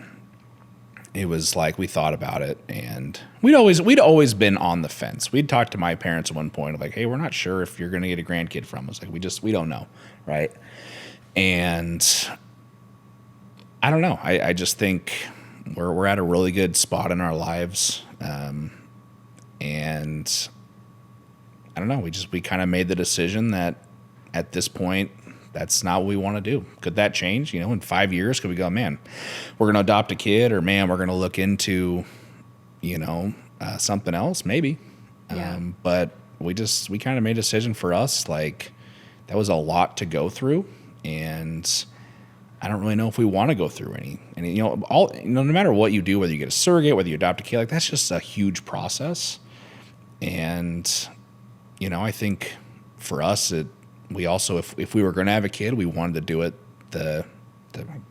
B: it was like, we thought about it, and we'd always been on the fence. We'd talked to my parents at one point of like, hey, we're not sure if you're going to get a grandkid from us. Like, we don't know. Right. And I don't know. I just think we're at a really good spot in our lives. And I don't know. We kind of made the decision that at this point, that's not what we want to do. Could that change? In 5 years, could we go, man, we're going to adopt a kid, or man, we're going to look into, something else, maybe.
A: Yeah.
B: But we kind of made a decision for us. Like, that was a lot to go through. And I don't really know if we want to go through any, no matter what you do, whether you get a surrogate, whether you adopt a kid, like, that's just a huge process. And, I think for us, we also, if we were going to have a kid, we wanted to do it the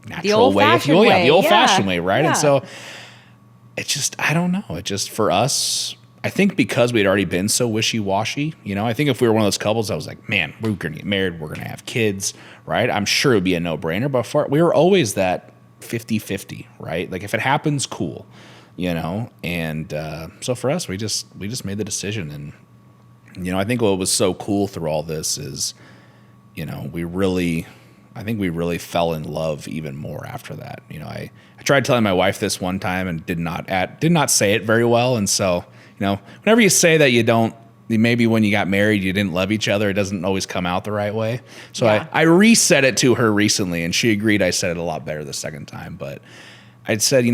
B: natural way, if you will. Yeah, the old fashioned way, right? Yeah. And so it's just, I don't know. It just, for us, I think because we had already been so wishy-washy, I think if we were one of those couples, I was like, man, we're going to get married, we're going to have kids, right? I'm sure it would be a no-brainer, but we were always that 50-50, right? Like if it happens, cool, And so for us, we just made the decision. And, I think what was so cool through all this is, I think we really fell in love even more after that. I tried telling my wife this one time and did not say it very well. And so, whenever you say that maybe when you got married, you didn't love each other, it doesn't always come out the right way. So yeah. I resaid it to her recently, and she agreed I said it a lot better the second time. But I said,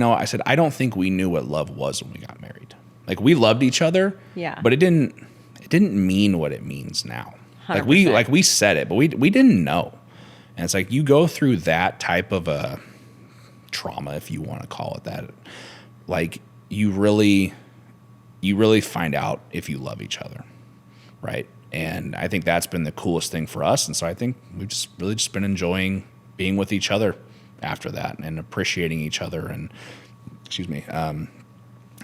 B: I don't think we knew what love was when we got married. Like we loved each other,
A: yeah,
B: but it didn't mean what it means now.
A: 100%.
B: Like we said it, but we didn't know. And it's like you go through that type of a trauma, if you want to call it that. Like you really find out if you love each other, right? And I think that's been the coolest thing for us. And so I think we've just really just been enjoying being with each other after that and appreciating each other. And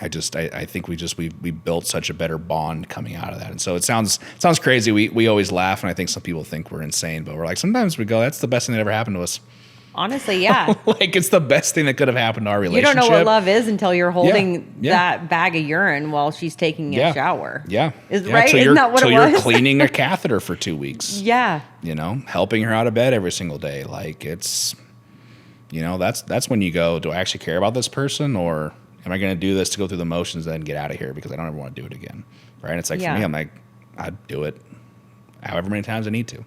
B: I think we built such a better bond coming out of that. And so it sounds crazy. We always laugh, and I think some people think we're insane, but we're like, sometimes we go, that's the best thing that ever happened to us.
A: Honestly, yeah.
B: Like it's the best thing that could have happened to our relationship.
A: You don't know what love is until you're holding that bag of urine while she's taking a shower.
B: Yeah.
A: Right? Isn't that what it was?
B: Until you're cleaning a catheter for 2 weeks.
A: Yeah.
B: Helping her out of bed every single day. Like it's, that's when you go, do I actually care about this person, or am I going to do this to go through the motions and then get out of here because I don't ever want to do it again, right? And it's like, for me, I'm like, I'd do it however many times I need to,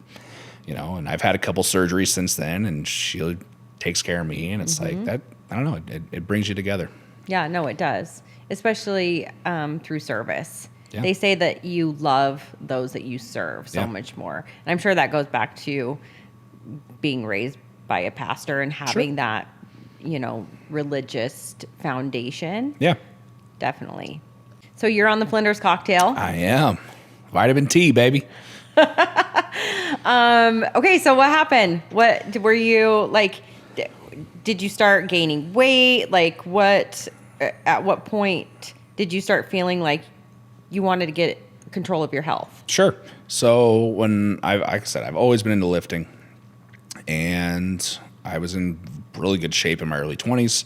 B: and I've had a couple surgeries since then, and she takes care of me, and it's like that, I don't know, it brings you together.
A: Yeah, no, it does, especially through service.
B: Yeah.
A: They say that you love those that you serve so much more. And I'm sure that goes back to being raised by a pastor and having that religious foundation.
B: Yeah.
A: Definitely. So you're on the Flinders cocktail.
B: I am. Vitamin T, baby.
A: Okay, so what happened? What were you like? Did you start gaining weight? Like at what point did you start feeling like you wanted to get control of your health?
B: Sure. So when like I said, I've always been into lifting, and I was in really good shape in my early 20s.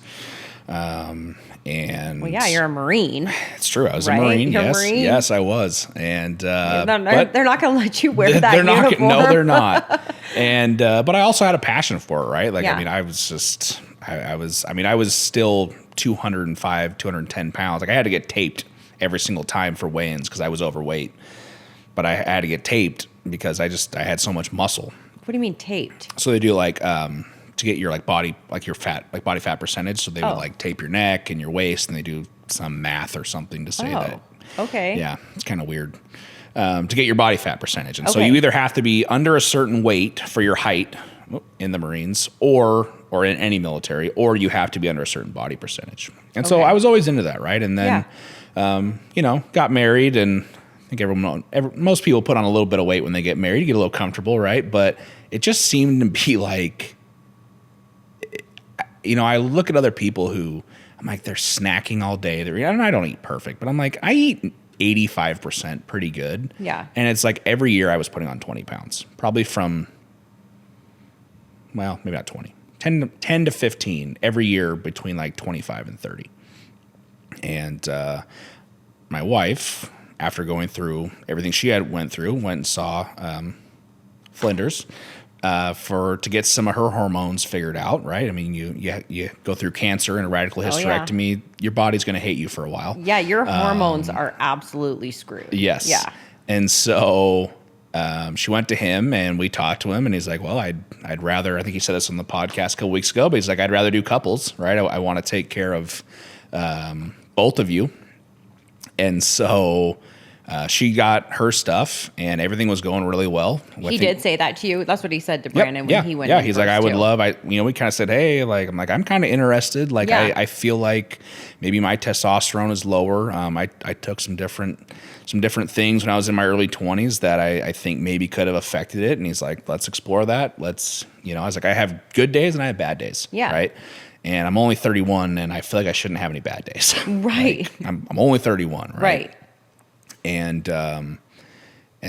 B: And
A: well, yeah, you're a Marine.
B: It's true. I was a Marine. Yes, I was. And
A: they're not going to let you wear that uniform.
B: No, they're not. And but I also had a passion for it, right? Like, I was just, I was still 205, 210 pounds. Like I had to get taped every single time for weigh-ins because I was overweight. But I had to get taped because I had so much muscle.
A: What do you mean taped?
B: So they do like to get your body fat percentage. So they would like tape your neck and your waist, and they do some math or something to say that.
A: Okay.
B: Yeah, it's kind of weird. To get your body fat percentage. And so you either have to be under a certain weight for your height in the Marines or in any military, or you have to be under a certain body percentage. And so I was always into that, right? And then, got married, and I think most people put on a little bit of weight when they get married. You get a little comfortable, right? But it just seemed to be like, I look at other people who I'm like, they're snacking all day. And I don't eat perfect, but I'm like, I eat 85% pretty good.
A: Yeah.
B: And it's like every year I was putting on 20 pounds, probably from, well, maybe not 20, 10 to 15 every year between like 25 and 30. And my wife, after going through everything she went and saw Flinders to get some of her hormones figured out, right? I mean, you go through cancer and a radical hysterectomy, your body's going to hate you for a while.
A: Yeah, your hormones are absolutely screwed.
B: Yes.
A: Yeah.
B: And so she went to him, and we talked to him, and he's like, well, I'd rather, I think he said this on the podcast a couple weeks ago, but he's like, I'd rather do couples, right? I want to take care of both of you. And so She got her stuff, and everything was going really well.
A: He did say that to you. That's what he said to Brandon when he went.
B: Yeah, he's like, I would love. We kind of said, hey, I'm kind of interested. Like, I feel like maybe my testosterone is lower. I took some different things when I was in my early 20s that I think maybe could have affected it. And he's like, let's explore that. I was like, I have good days and I have bad days. Yeah. Right. And I'm only 31, and I feel like I shouldn't have any bad days.
A: Right.
B: I'm only 31.
A: Right.
B: And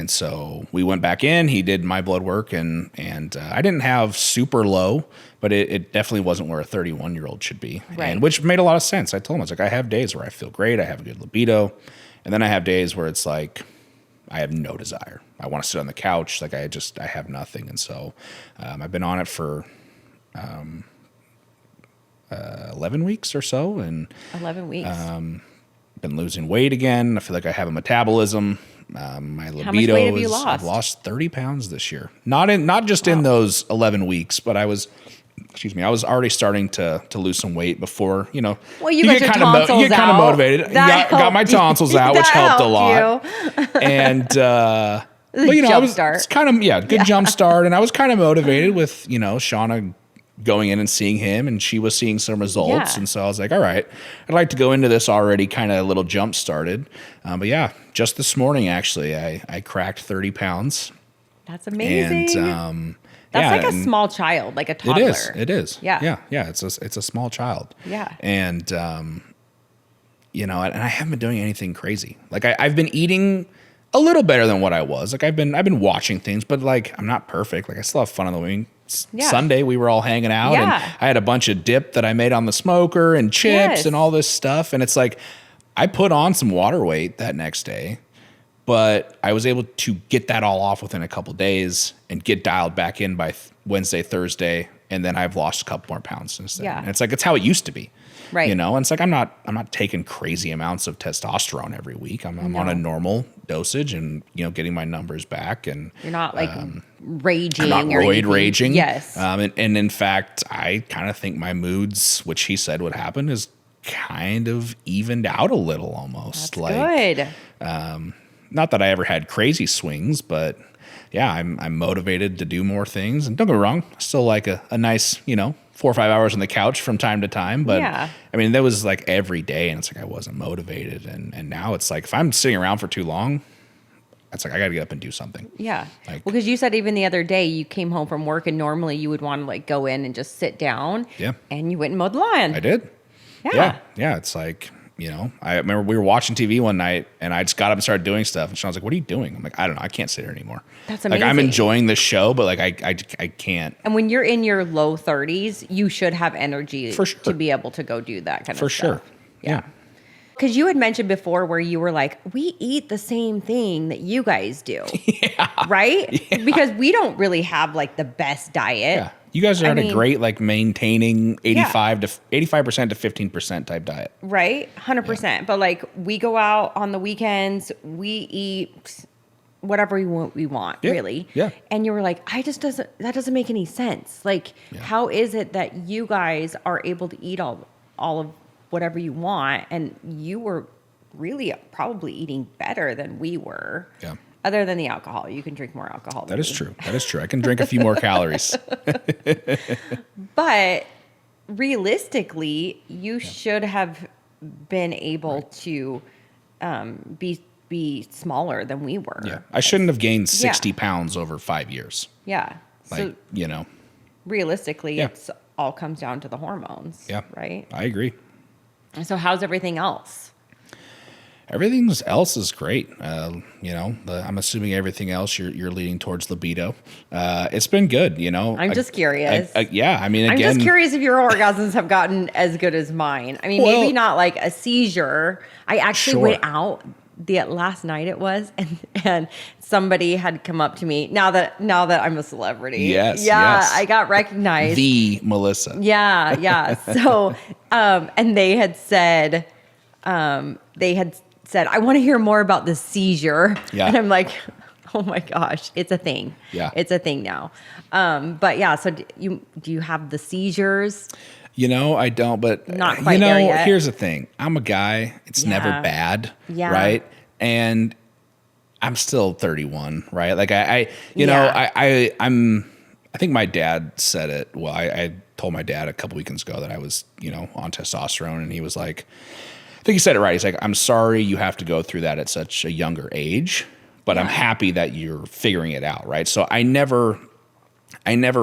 B: so we went back in. He did my blood work, and I didn't have super low, but it definitely wasn't where a 31-year-old should be.
A: Right.
B: And which made a lot of sense. I told him, I was like, I have days where I feel great, I have a good libido, and then I have days where it's like I have no desire. I want to sit on the couch, like I have nothing. And so I've been on it for 11 weeks or so, and
A: 11 weeks.
B: Been losing weight again. I feel like I have a metabolism. My libido.
A: How much weight have you lost?
B: I've lost 30 pounds this year. Not just in those 11 weeks, but I was already starting to lose some weight before,
A: Well, you got your tonsils out.
B: You get kind of motivated. Got my tonsils out, which helped a lot. And but it's kind of good jump start, and I was kind of motivated with Shauna going in and seeing him, and she was seeing some results. And so I was like, all right, I'd like to go into this already kind of a little jump started. But yeah, just this morning, actually, I cracked 30 pounds.
A: That's amazing.
B: And,
A: that's like a small child, like a toddler.
B: It is.
A: Yeah.
B: Yeah. It's a small child.
A: Yeah.
B: And, and I haven't been doing anything crazy. Like I've been eating a little better than what I was. Like I've been watching things, but like, I'm not perfect. Like I still have fun on the wing. Sunday we were all hanging out, and I had a bunch of dip that I made on the smoker and chips and all this stuff. And it's like, I put on some water weight that next day, but I was able to get that all off within a couple days and get dialed back in by Wednesday, Thursday. And then I've lost a couple more pounds since then. Yeah. And it's like, it's how it used to be. Right. And it's like, I'm not taking crazy amounts of testosterone every week. I'm on a normal dosage and, getting my numbers back. And
A: you're not like raging.
B: I'm not raging.
A: Yes.
B: And in fact, I kind of think my moods, which he said would happen, is kind of evened out a little almost.
A: That's good.
B: Not that I ever had crazy swings, but yeah, I'm motivated to do more things. And don't get me wrong, I still like a nice, 4 or 5 hours on the couch from time to time. But I mean, that was like every day, and it's like I wasn't motivated. And now it's like if I'm sitting around for too long, it's like I got to get up and do something.
A: Yeah. Because you said even the other day you came home from work, and normally you would want to like go in and just sit down. Yeah. And you went and mowed the lawn.
B: I did. Yeah. Yeah. It's like, I remember we were watching TV one night, and I just got up and started doing stuff. And Sean's like, what are you doing? I'm like, I don't know. I can't sit here anymore.
A: That's amazing.
B: Like, I'm enjoying the show, but like, I can't.
A: And when you're in your low 30s, you should have energy to be able to go do that kind of stuff. For sure. Yeah. Because you had mentioned before where you were like, we eat the same thing that you guys do. Yeah. Right? Yeah. Because we don't really have like the best diet. Yeah.
B: You guys are a great, like, maintaining 85% to 15% type diet.
A: Right? 100%. Yeah. But, like, we go out on the weekends, we eat whatever we want, really. Yeah. And you were like, that doesn't make any sense. Like, how is it that you guys are able to eat all of whatever you want, and you were really probably eating better than we were? Yeah. Other than the alcohol. You can drink more alcohol.
B: That is true. That is true. I can drink a few more calories.
A: But realistically, you should have been able to be smaller than we were.
B: Yeah. I shouldn't have gained 60 pounds over 5 years.
A: Yeah.
B: Like,
A: so, realistically, it's all comes down to the hormones. Yeah. Right?
B: I agree.
A: And so how's everything else?
B: Everything else is great. I'm assuming everything else you're leading towards libido. It's been good,
A: I'm just curious.
B: I mean, again,
A: I'm just curious if your orgasms have gotten as good as mine. I mean, maybe not like a seizure. I actually went out last night it was, and somebody had come up to me now that I'm a celebrity. Yes. I got recognized.
B: The Melissa.
A: Yeah. So, and they had said, I want to hear more about the seizure. Yeah. And I'm like, oh my gosh, it's a thing. Yeah. It's a thing now. But yeah, so do you have the seizures?
B: I don't, but
A: not quite there yet.
B: Here's the thing. I'm a guy. It's never bad. Yeah. Right. And I'm still 31, right? Like I think my dad said it. Well, I told my dad a couple weekends ago that I was, on testosterone, and he was like, I think he said it right. He's like, I'm sorry you have to go through that at such a younger age, but I'm happy that you're figuring it out, right? So I never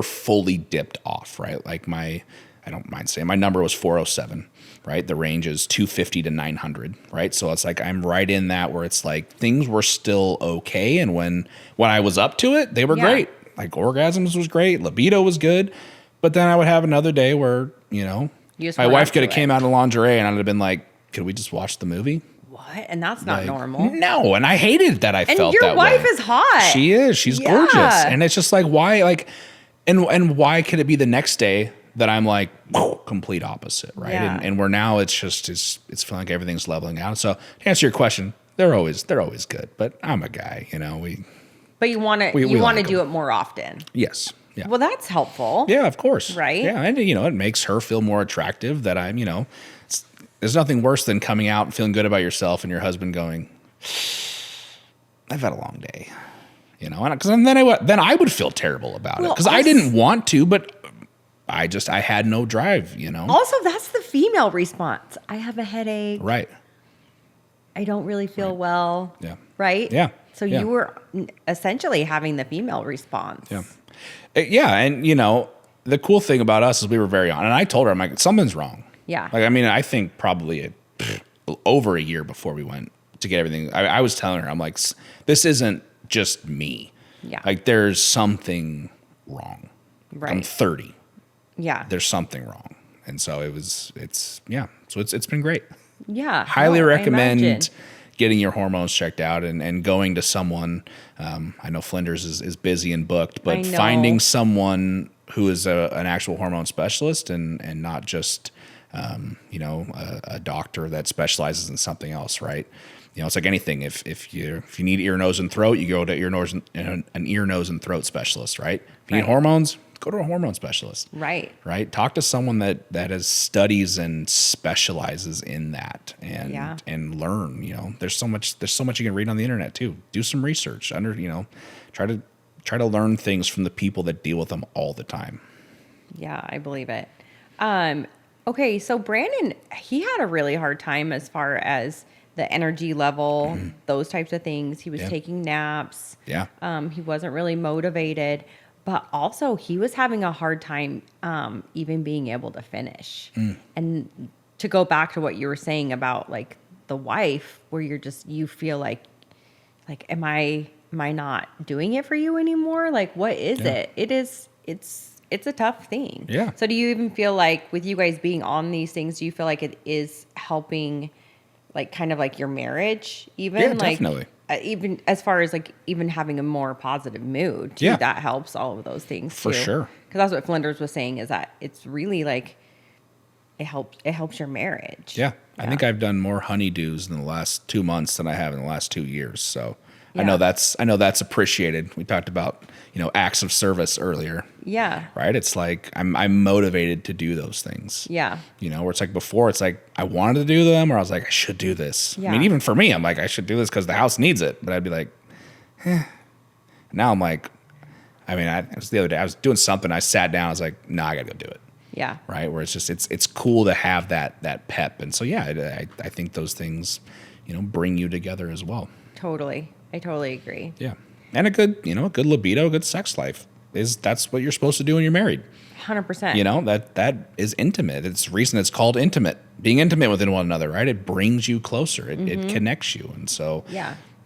B: fully dipped off, right? Like I don't mind saying my number was 407, right? The range is 250 to 900, right? So it's like I'm right in that where it's like things were still okay, and when I was up to it, they were great. Like orgasms was great, libido was good, but then I would have another day where my wife could have came out in lingerie, and I'd have been like, could we just watch the movie?
A: What? And that's not normal.
B: No, and I hated that I felt that way.
A: And your wife is hot.
B: She is. She's gorgeous. And it's just like, why? Like, and why could it be the next day that I'm like, complete opposite, right?
A: Yeah.
B: And where now it's feeling like everything's leveling out. So to answer your question, they're always good. But I'm a guy,
A: But you want to do it more often.
B: Yes. Yeah.
A: Well, that's helpful.
B: Yeah, of course.
A: Right.
B: Yeah, and it makes her feel more attractive that I'm, there's nothing worse than coming out and feeling good about yourself and your husband going, I've had a long day, and because then I would feel terrible about it because I didn't want to, but I had no drive,
A: Also, that's the female response. I have a headache.
B: Right.
A: I don't really feel well.
B: Yeah.
A: Right?
B: Yeah.
A: So you were essentially having the female response.
B: Yeah. Yeah, and the cool thing about us is we were very honest. And I told her, I'm like, something's wrong.
A: Yeah.
B: Like, I mean, I think probably over a year before we went to get everything, I was telling her, I'm like, this isn't just me.
A: Yeah.
B: Like, there's something wrong.
A: Right.
B: I'm 30.
A: Yeah.
B: There's something wrong. And so so it's been great.
A: Yeah.
B: Highly recommend getting your hormones checked out and going to someone. I know Flinders is busy and booked, but finding someone who is an actual hormone specialist and not just, a doctor that specializes in something else, right? It's like anything. If you need ear, nose, and throat, you go to an ear, nose, and throat specialist, right? If you need hormones, go to a hormone specialist.
A: Right.
B: Right. Talk to someone that has studies and specializes in that and learn, there's so much you can read on the internet too. Do some research try to learn things from the people that deal with them all the time.
A: Yeah, I believe it. Okay. So Brandon, he had a really hard time as far as the energy level, those types of things. He was taking naps.
B: Yeah.
A: He wasn't really motivated. But also, he was having a hard time even being able to finish. And to go back to what you were saying about like the wife, where you feel like, am I not doing it for you anymore? Like, what is it? It's a tough thing.
B: Yeah.
A: So do you even feel like with you guys being on these things, do you feel like it is helping, like kind of like your marriage even?
B: Yeah, definitely.
A: Even as far as like even having a more positive mood too, that helps all of those things too.
B: For sure.
A: Because that's what Flinders was saying, is that it's really like it helps your marriage.
B: Yeah. I think I've done more honeydews in the last 2 months than I have in the last 2 years. So I know that's appreciated. We talked about, acts of service earlier.
A: Yeah.
B: Right. It's like I'm motivated to do those things.
A: Yeah.
B: Where it's like before, it's like I wanted to do them, or I was like, I should do this.
A: Yeah.
B: I mean, even for me, I'm like, I should do this because the house needs it. But I'd be like, Now I'm like, it was the other day. I was doing something. I sat down. I was like, I got to go do it.
A: Yeah.
B: Right. Where it's just it's cool to have that pep. And so I think those things, bring you together as well.
A: Totally. I totally agree.
B: Yeah. And a good libido, a good sex life that's what you're supposed to do when you're married.
A: 100%.
B: That is intimate. It's the reason it's called intimate. Being intimate within one another, right? It brings you closer. It connects you. And so,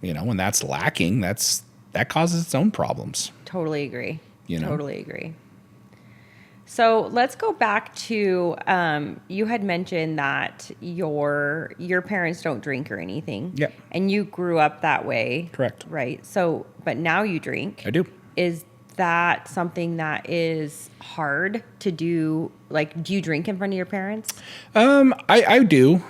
B: when that's lacking, that causes its own problems.
A: Totally agree. Totally agree. So let's go back to, you had mentioned that your parents don't drink or anything.
B: Yeah.
A: And you grew up that way.
B: Correct.
A: Right. So, but now you drink.
B: I do.
A: Is that something that is hard to do? Like, do you drink in front of your parents?
B: I do.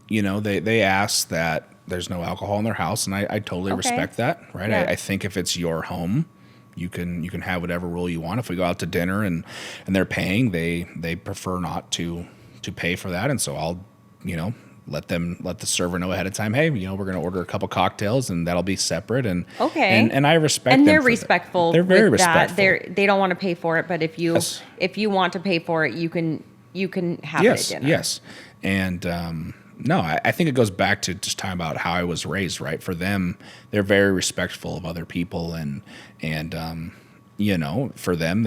B: They ask that there's no alcohol in their house, and I totally respect that. Right. Yeah. I think if it's your home, you can have whatever rule you want. If we go out to dinner and they're paying, they prefer not to pay for that. And so I'll, let the server know ahead of time, hey, we're going to order a couple cocktails and that'll be separate. And
A: okay.
B: And I respect them.
A: And they're respectful.
B: They're very respectful.
A: They don't want to pay for it, but if you want to pay for it, you can have it at dinner. Yes.
B: And no, I think it goes back to just talking about how I was raised, right? For them, they're very respectful of other people, and for them,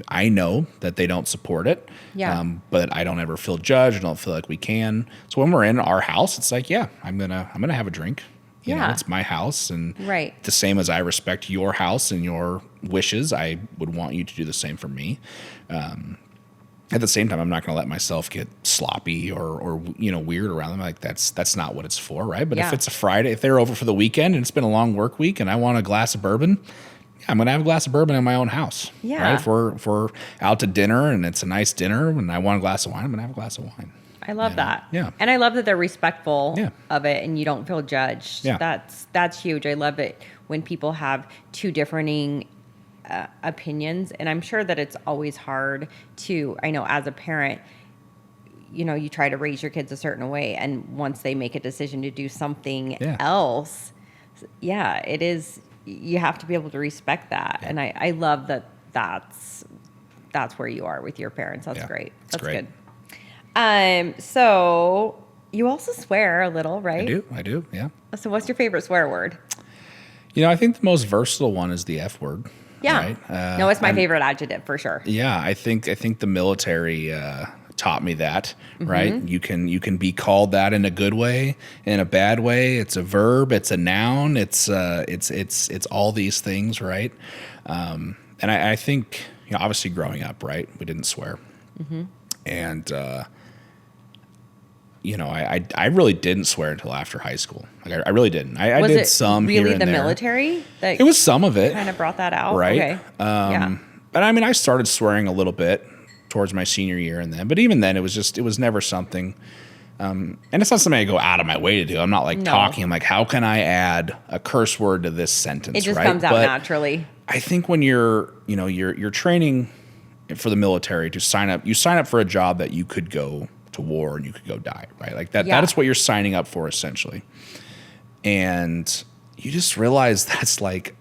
B: I know that they don't support it.
A: Yeah.
B: But I don't ever feel judged. I don't feel like we can. So when we're in our house, it's like, yeah, I'm gonna have a drink. It's my house, and
A: right.
B: The same as I respect your house and your wishes, I would want you to do the same for me. At the same time, I'm not going to let myself get sloppy or weird around them. Like that's not what it's for, right? But if it's a Friday, if they're over for the weekend and it's been a long work week, and I want a glass of bourbon, I'm going to have a glass of bourbon in my own house.
A: Yeah.
B: Right? If we're out to dinner and it's a nice dinner and I want a glass of wine, I'm going to have a glass of wine.
A: I love that.
B: Yeah.
A: And I love that they're respectful of it and you don't feel judged.
B: Yeah.
A: That's huge. I love it when people have two differing opinions. And I'm sure that it's always hard I know as a parent, you try to raise your kids a certain way. And once they make a decision to do something else, it is, you have to be able to respect that. Yeah. And I love that's where you are with your parents. That's great. That's
B: great.
A: Good. So you also swear a little, right?
B: I do. Yeah.
A: So what's your favorite swear word?
B: I think the most versatile one is the F word.
A: Yeah.
B: Right?
A: No, it's my favorite adjective for sure.
B: Yeah. I think the military, taught me that, right? Mm-hmm. You can be called that in a good way, in a bad way. It's a verb, it's a noun, it's all these things, right? And I think, obviously growing up, right, we didn't swear. Mm-hmm. And I really didn't swear until after high school. Like I really didn't. I did some here and there.
A: Was it really the military?
B: It was some of it.
A: Kind of brought that out,
B: right?
A: Okay.
B: But I mean, I started swearing a little bit towards my senior year, and then, but even then, it was never something. And it's not something I go out of my way to do. I'm not talking. I'm like, how can I add a curse word to this sentence?
A: It just comes out naturally.
B: I think when you're training for the military to sign up for a job that you could go to war and you could go die, right? Like that. Yeah. That is what you're signing up for essentially. And you just realize that's like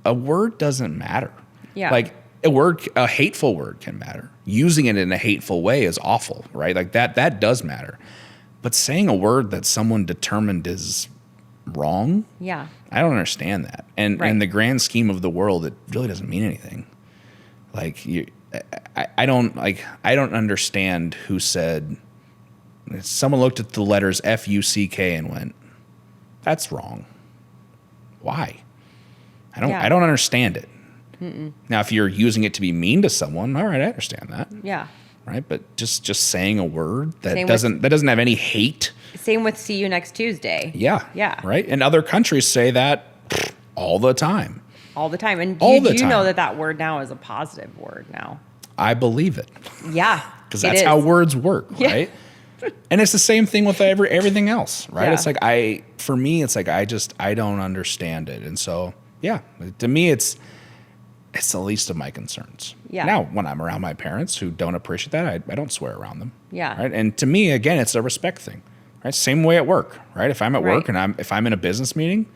B: a word doesn't matter.
A: Yeah.
B: Like a hateful word can matter. Using it in a hateful way is awful, right? Like that does matter. But saying a word that someone determined is wrong,
A: yeah,
B: I don't understand that. And in the grand scheme of the world, it really doesn't mean anything. Like I don't understand who said. Someone looked at the letters FUCK and went, "That's wrong." Why? I don't understand it. Mm-mm. Now, if you're using it to be mean to someone, all right, I understand that.
A: Yeah.
B: Right, but just saying a word that doesn't have any hate.
A: Same with "see you next Tuesday."
B: Yeah.
A: Yeah.
B: Right, and other countries say that all the time.
A: All the time, and you know that word now is a positive word now. I
B: believe it.
A: Yeah,
B: because that's how words work, right? And it's the same thing with everything else, right? Yeah. It's like for me, it's like I don't understand it, and so to me, it's the least of my concerns.
A: Yeah.
B: Now, when I'm around my parents who don't appreciate that, I don't swear around them.
A: Yeah.
B: Right. And to me, again, it's a respect thing. Right. Same way at work. Right. If I'm at work and if I'm in a business meeting,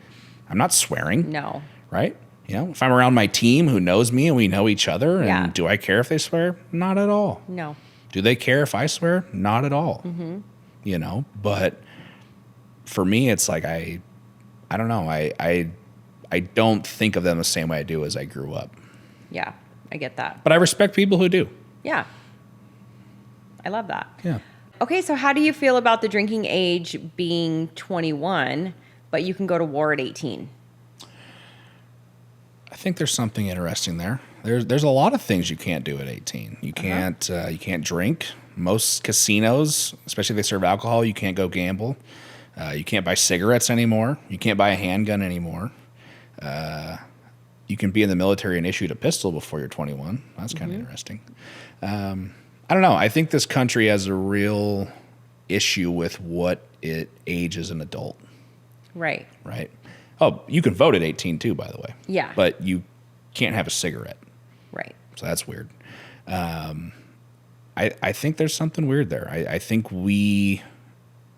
B: I'm not swearing.
A: No.
B: Right. If I'm around my team who knows me and we know each other, and do I care if they swear? Not at all.
A: No.
B: Do they care if I swear? Not at all. Mm-hmm. But for me, it's like I don't know. I don't think of them the same way I do as I grew up.
A: Yeah, I get that.
B: But I respect people who do.
A: Yeah. I love that.
B: Yeah.
A: Okay, so how do you feel about the drinking age being 21, but you can go to war at 18?
B: I think there's something interesting there. There's a lot of things you can't do at 18. You can't drink. Most casinos, especially if they serve alcohol, you can't go gamble. You can't buy cigarettes anymore. You can't buy a handgun anymore. You can be in the military and issued a pistol before you're 21. That's kind of interesting. I don't know. I think this country has a real issue with what it ages an adult.
A: Right.
B: Right. Oh, you can vote at 18 too, by the way.
A: Yeah.
B: But you can't have a cigarette.
A: Right.
B: So that's weird. I think there's something weird there. I think we,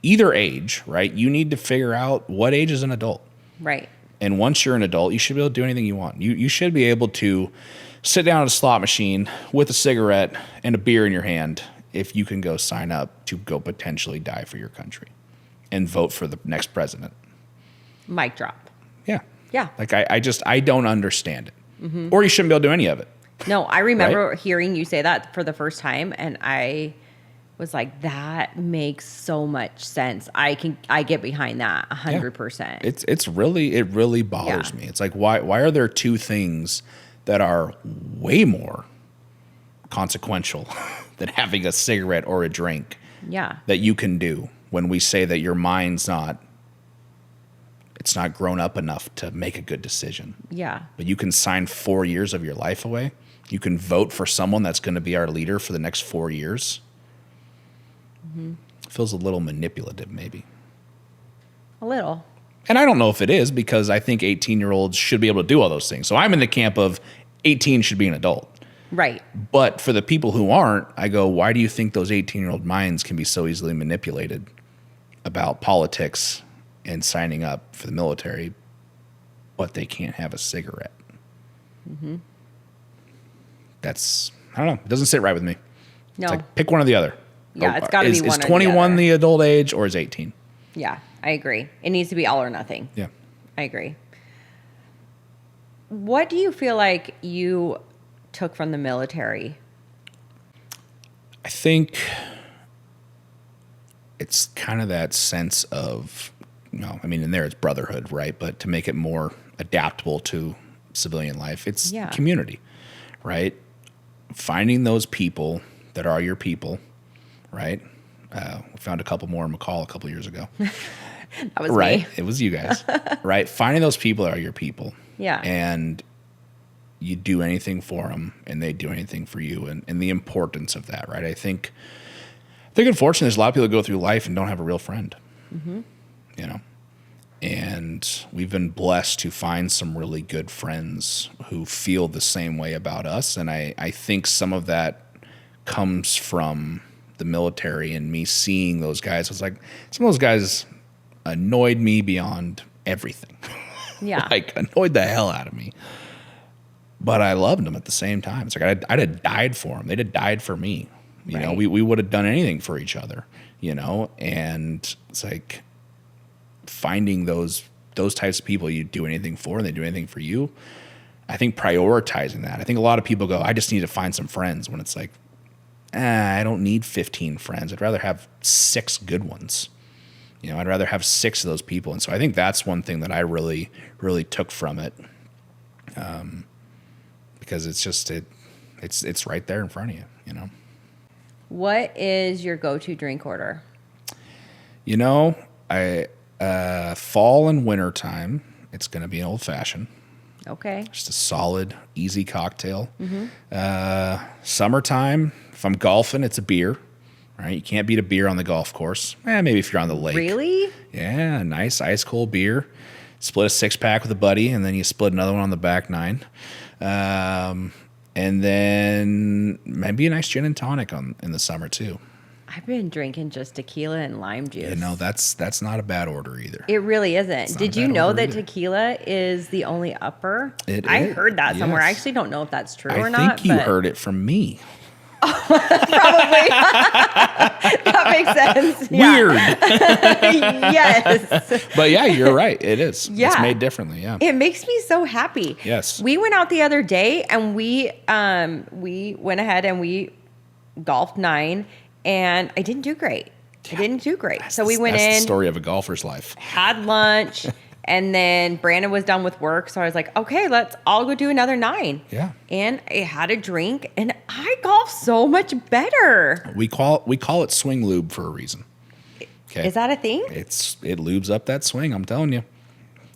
B: either age, right? You need to figure out what age is an adult.
A: Right.
B: And once you're an adult, you should be able to do anything you want. You should be able to sit down at a slot machine with a cigarette and a beer in your hand if you can go sign up to go potentially die for your country and vote for the next president.
A: Mic drop.
B: Yeah.
A: Yeah.
B: Like, I don't understand it. Mm-hmm. Or you shouldn't be able to do any of it.
A: No, I remember hearing you say that for the first time, and I was like, that makes so much sense. I get behind that 100%.
B: It really bothers me. It's like, why are there two things that are way more consequential than having a cigarette or a drink that you can do when we say that your mind's not grown up enough to make a good decision.
A: Yeah.
B: But you can sign 4 years of your life away. You can vote for someone that's going to be our leader for the next 4 years. Mm-hmm. Feels a little manipulative, maybe.
A: A little.
B: And I don't know if it is, because I think 18-year-olds should be able to do all those things. So I'm in the camp of 18 should be an adult.
A: Right.
B: But for the people who aren't, I go, why do you think those 18-year-old minds can be so easily manipulated about politics and signing up for the military, but they can't have a cigarette? Mm-hmm. I don't know. It doesn't sit right with me.
A: No.
B: It's like, pick one or the other.
A: Yeah, it's got to be one or the other.
B: Is 21 the adult age, or is 18?
A: Yeah, I agree. It needs to be all or nothing.
B: Yeah.
A: I agree. What do you feel like you took from the military?
B: I think it's kind of that sense of, in there it's brotherhood, right? But to make it more adaptable to civilian life, it's community, right? Finding those people that are your people, right? We found a couple more in McCall a couple years ago.
A: That was
B: right.
A: me.
B: It was you guys, right? Finding those people that are your people.
A: Yeah.
B: And you do anything for them, and they do anything for you, and the importance of that, right? I think unfortunately there's a lot of people that go through life and don't have a real friend, and we've been blessed to find some really good friends who feel the same way about us. And I think some of that comes from the military and me seeing those guys. It's like some of those guys annoyed me beyond everything.
A: Yeah.
B: Like, annoyed the hell out of me. But I loved them at the same time. It's like I'd have died for them. They'd have died for me. You know, we would have done anything for each other, and it's like finding those types of people you do anything for and they do anything for you. I think prioritizing that. I think a lot of people go, I just need to find some friends, when it's like, I don't need 15 friends. I'd rather have 6 good ones. I'd rather have 6 of those people. And so I think that's one thing that I really, really took from it. Because it's just, it's right there in front of you,
A: What is your go-to drink order?
B: Fall and winter time, it's going to be an old fashioned.
A: Okay.
B: Just a solid, easy cocktail. Mm-hmm. Summertime, if I'm golfing, it's a beer. Right? You can't beat a beer on the golf course. Maybe if you're on the lake.
A: Really?
B: Yeah, a nice ice cold beer. Split a 6-pack with a buddy, and then you split another one on the back 9. And then maybe a nice gin and tonic in the summer too.
A: I've been drinking just tequila and lime juice.
B: That's not a bad order either.
A: It really isn't. Did you know that tequila is the only upper?
B: I
A: heard that somewhere. I actually don't know if that's true or not.
B: I think you heard it from me.
A: Probably. That makes sense.
B: Weird.
A: Yes.
B: But yeah, you're right. It is.
A: Yeah.
B: It's made differently. Yeah.
A: It makes me so happy.
B: Yes.
A: We went out the other day and we went ahead and we golfed 9, and I didn't do great. So we went in.
B: That's the story of a golfer's life.
A: Had lunch. And then Brandon was done with work, so I was like, okay, let's all go do another 9.
B: Yeah.
A: And I had a drink, and I golf so much better.
B: We call it swing lube for a reason. Okay.
A: Is that a thing?
B: It lubes up that swing, I'm telling you.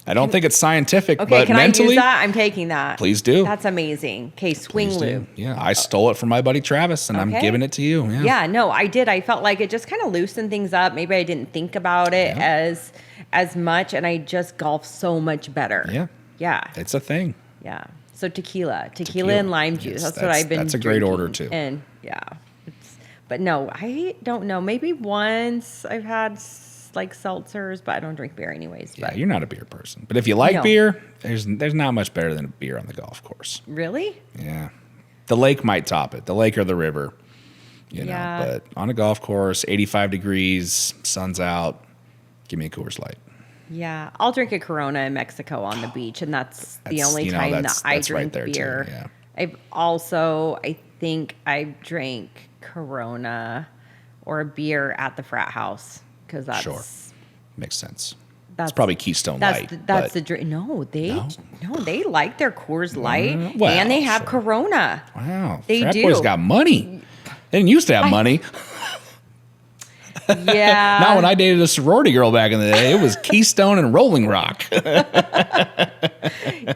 B: I don't think it's scientific,
A: okay,
B: but
A: can
B: mentally,
A: I use that? I'm taking that.
B: Please do.
A: That's amazing. Okay, swing lube.
B: Yeah, I stole it from my buddy Travis, and I'm giving it to you.
A: Yeah, no, I did. I felt like it just kind of loosened things up. Maybe I didn't think about it as much, and I just golf so much better.
B: Yeah.
A: Yeah.
B: It's a thing.
A: Yeah. So tequila and lime juice. That's what I've been
B: That's a great
A: drinking.
B: order too.
A: And But no, I don't know. Maybe once I've had like seltzers, but I don't drink beer anyways.
B: Yeah,
A: but.
B: you're not a beer person. But if you like beer, there's not much better than a beer on the golf course.
A: Really?
B: Yeah. The lake might top it. The lake or the river. You know, but on a golf course, 85 degrees, sun's out, give me a Coors Light.
A: Yeah, I'll drink a Corona in Mexico on the beach, and that's the only time that I drink beer.
B: Yeah.
A: I think I've drank Corona or a beer at the frat house because that's
B: makes sense. That's probably Keystone Light.
A: That's the drink. No, they like their Coors Light, and they have Corona.
B: Wow,
A: they
B: frat
A: do.
B: Boys got money. They didn't used to have money.
A: Yeah.
B: Not when I dated a sorority girl back in the day. It was Keystone and Rolling Rock.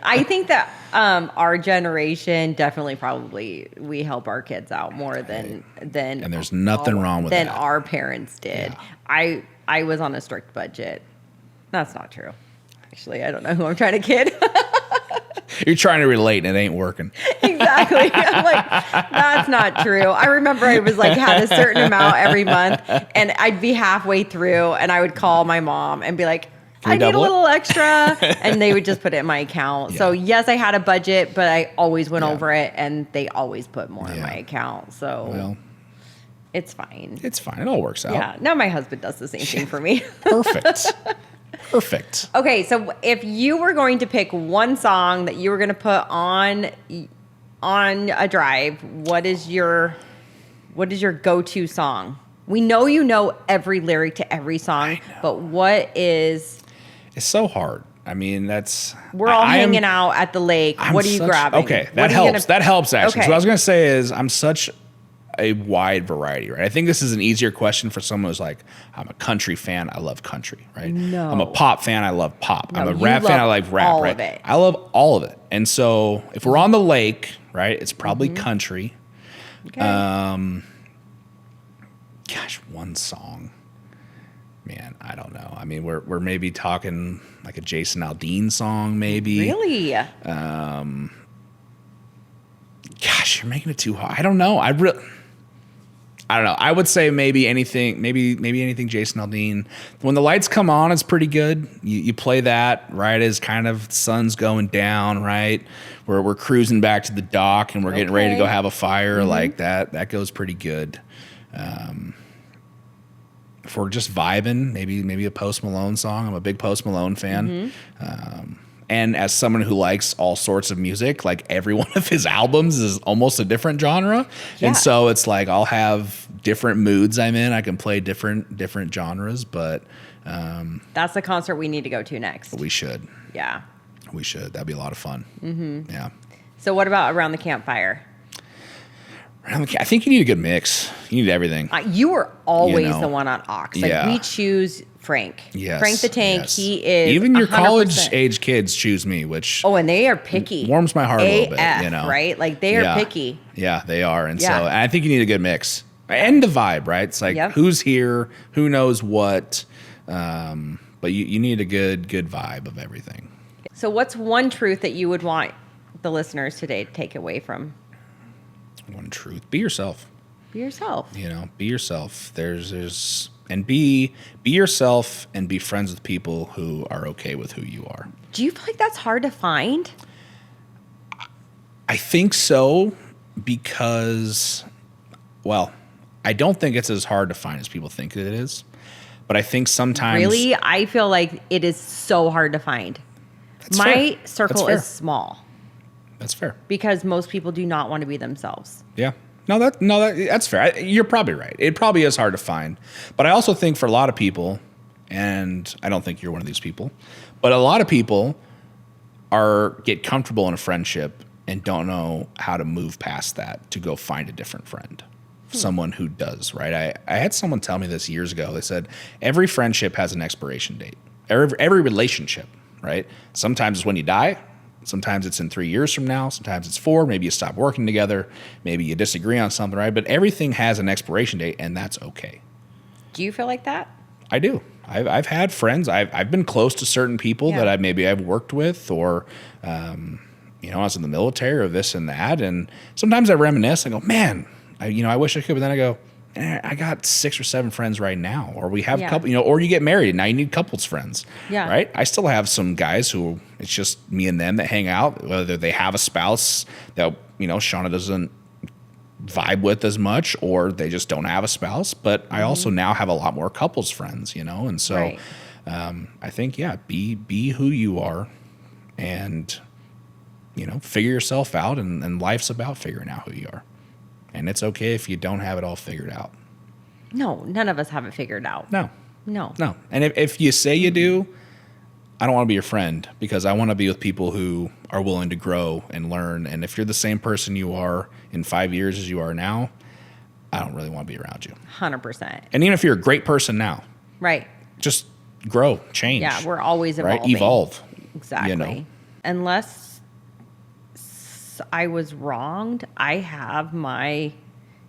A: I think that our generation probably we help our kids out more than
B: and there's nothing wrong with
A: than
B: that.
A: our parents did. Yeah. I was on a strict budget. That's not true. Actually, I don't know who I'm trying to kid.
B: You're trying to relate and it ain't working.
A: Exactly. I'm like, that's not true. I remember I was like, had a certain amount every month and I'd be halfway through and I would call my mom and be like, I need a little extra. And they would just put it in my account. Yeah. So yes, I had a budget, but I always went over it and they always put more in my account. So it's fine.
B: It's fine. It all works out.
A: Yeah. Now my husband does the same thing for me.
B: Perfect.
A: Okay, so if you were going to pick one song that you were going to put on a drive, what is your go-to song? We know you know every lyric to every song, but what is?
B: It's so hard. I mean,
A: we're all hanging out at the lake. What are you grabbing?
B: Okay, that helps. That helps actually. Okay. So what I was going to say is I'm such a wide variety, right? I think this is an easier question for someone who's like, I'm a country fan, I love country, right?
A: No.
B: I'm a pop fan, I love pop. I'm a rap fan, I like rap,
A: all
B: right?
A: Of it.
B: I love all of it. And so if we're on the lake, right, it's probably country.
A: Okay.
B: Gosh, one song. Man, I don't know. I mean, we're maybe talking like a Jason Aldean song, maybe.
A: Really?
B: Gosh, you're making it too hard. I don't know. I don't know. I would say maybe anything Jason Aldean. When the lights come on, it's pretty good. You play that right as kind of sun's going down, right? We're cruising back to the dock and we're getting ready to go have a fire like that. That goes pretty good. If we're just vibing, maybe a Post Malone song. I'm a big Post Malone fan. And as someone who likes all sorts of music, like every one of his albums is almost a different genre. Yeah. And so it's like I'll have different moods I'm in. I can play different genres, but
A: that's the concert we need to go to next.
B: We should.
A: Yeah.
B: We should. That'd be a lot of fun. Mm-hmm. Yeah.
A: So what about Around the Campfire?
B: I think you need a good mix. You need everything.
A: You are always the one on aux. Like we choose Frank.
B: Yes.
A: Frank the Tank. Yes. He is
B: even your 100%. College age kids choose me, which
A: and they are picky.
B: Warms my heart a little bit. You know,
A: right? Like they are picky.
B: Yeah, they are, and so I think you need a good mix and the vibe, right? It's like who's here, who knows what, but you need a good vibe of everything.
A: So, what's one truth that you would want the listeners today to take away from?
B: One truth: be yourself.
A: Be yourself.
B: You know, be yourself. And be yourself and be friends with people who are okay with who you are.
A: Do you feel like that's hard to find?
B: I think so because, well, I don't think it's as hard to find as people think it is. But I think sometimes...
A: Really? I feel like it is so hard to find. My circle is small.
B: That's fair.
A: Because most people do not want to be themselves.
B: Yeah. No, that's fair. You're probably right. It probably is hard to find. But I also think for a lot of people, and I don't think you're one of these people, but a lot of people get comfortable in a friendship and don't know how to move past that to go find a different friend. Someone who does, right? I had someone tell me this years ago. They said, every friendship has an expiration date. Every relationship, right? Sometimes it's when you die. Sometimes it's in 3 years from now. Sometimes it's 4. Maybe you stop working together. Maybe you disagree on something, right? But everything has an expiration date, and that's okay.
A: Do you feel like that?
B: I do. I've had friends. I've been close to certain people that I've worked with, or I was in the military, or this and that. And sometimes I reminisce. I go, man, I wish I could. But then I go, I got 6 or 7 friends right now, or we have a couple, or you get married and now you need couples friends, right? I still have some guys who it's just me and them that hang out, whether they have a spouse that, Shauna doesn't vibe with as much, or they just don't have a spouse. But I also now have a lot more couples friends, and so I think, be who you are and, figure yourself out, and life's about figuring out who you are. And it's okay if you don't have it all figured out.
A: No, none of us have it figured out.
B: No.
A: No.
B: And if you say you do, I don't want to be your friend, because I want to be with people who are willing to grow and learn. And if you're the same person you are in 5 years as you are now, I don't really want to be around you.
A: 100%.
B: And even if you're a great person now,
A: right,
B: just grow, change.
A: Yeah, we're always evolving.
B: Right? Evolve.
A: Exactly. Unless I was wronged, I have my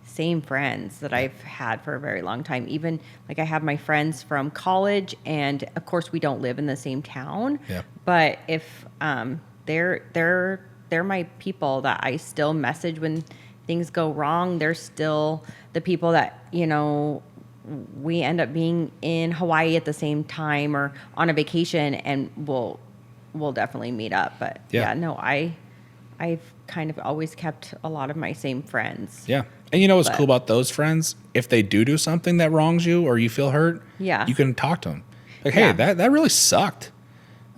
A: same friends that I've had for a very long time. Even like I have my friends from college, and of course we don't live in the same town.
B: Yeah.
A: But if they're my people that I still message when things go wrong. They're still the people that, we end up being in Hawaii at the same time or on a vacation, and we'll definitely meet up. But I've kind of always kept a lot of my same friends.
B: Yeah. And what's cool about those friends? If they do something that wrongs you or you feel hurt, you can talk to them. Like, hey, that really sucked.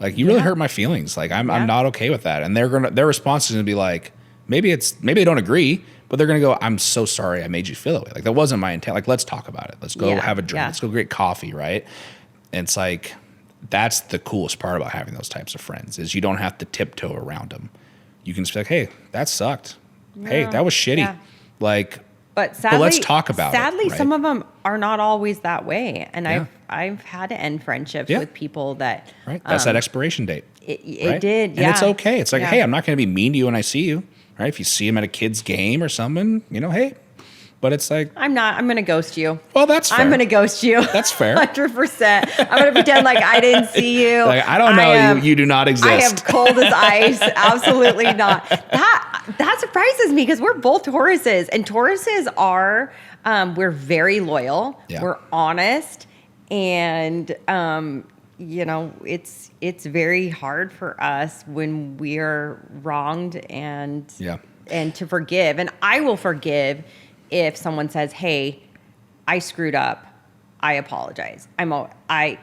B: Like, you really hurt my feelings. Like, I'm not okay with that. And their response is gonna be like, maybe they don't agree, but they're gonna go, I'm so sorry I made you feel that way. Like, that wasn't my intent. Like, let's talk about it. Let's go have a drink. Let's go get coffee, right? And it's like, that's the coolest part about having those types of friends, is you don't have to tiptoe around them. You can just be like, hey, that sucked. Hey, that was shitty. Yeah. Like,
A: but sadly,
B: let's talk about it.
A: Sadly, some of them are not always that way. And I've had to end friendships with people that...
B: Right. That's that expiration date.
A: It did,
B: And it's okay. It's like, hey, I'm not going to be mean to you when I see you. Right? If you see him at a kid's game or something, hey. But it's like... I'm going to ghost you. Well, that's fair.
A: I'm going to ghost you.
B: That's fair.
A: 100%. I'm going to pretend like I didn't see you.
B: Like, I don't know. You do not exist.
A: I am cold as ice. Absolutely not. That surprises me, because we're both Tauruses. And Tauruses are... we're very loyal. Yeah. We're honest. And... it's very hard for us when we're wronged and to forgive. And I will forgive if someone says, hey, I screwed up. I apologize. I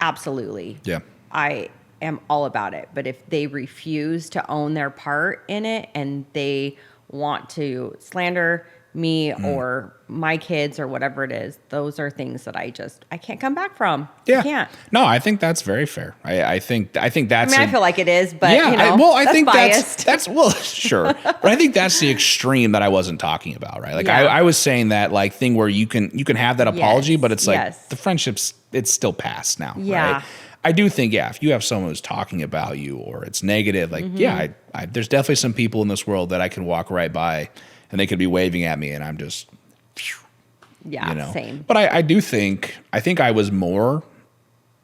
A: absolutely. Yeah. I am all about it. But if they refuse to own their part in it and they want to slander me or my kids or whatever it is, those are things that I can't come back from. Yeah. I can't.
B: No, I think that's very fair. I think that's...
A: I feel like it is, but
B: I think
A: biased.
B: that's well, sure. But I think that's the extreme that I wasn't talking about, right? Like I was saying that like thing where you can have that apology, but it's like the friendship's, it's still past now, right? I do think, if you have someone who's talking about you or it's negative, like, there's definitely some people in this world that I can walk right by and they could be waving at me and I'm just,
A: same.
B: But I do think, I was more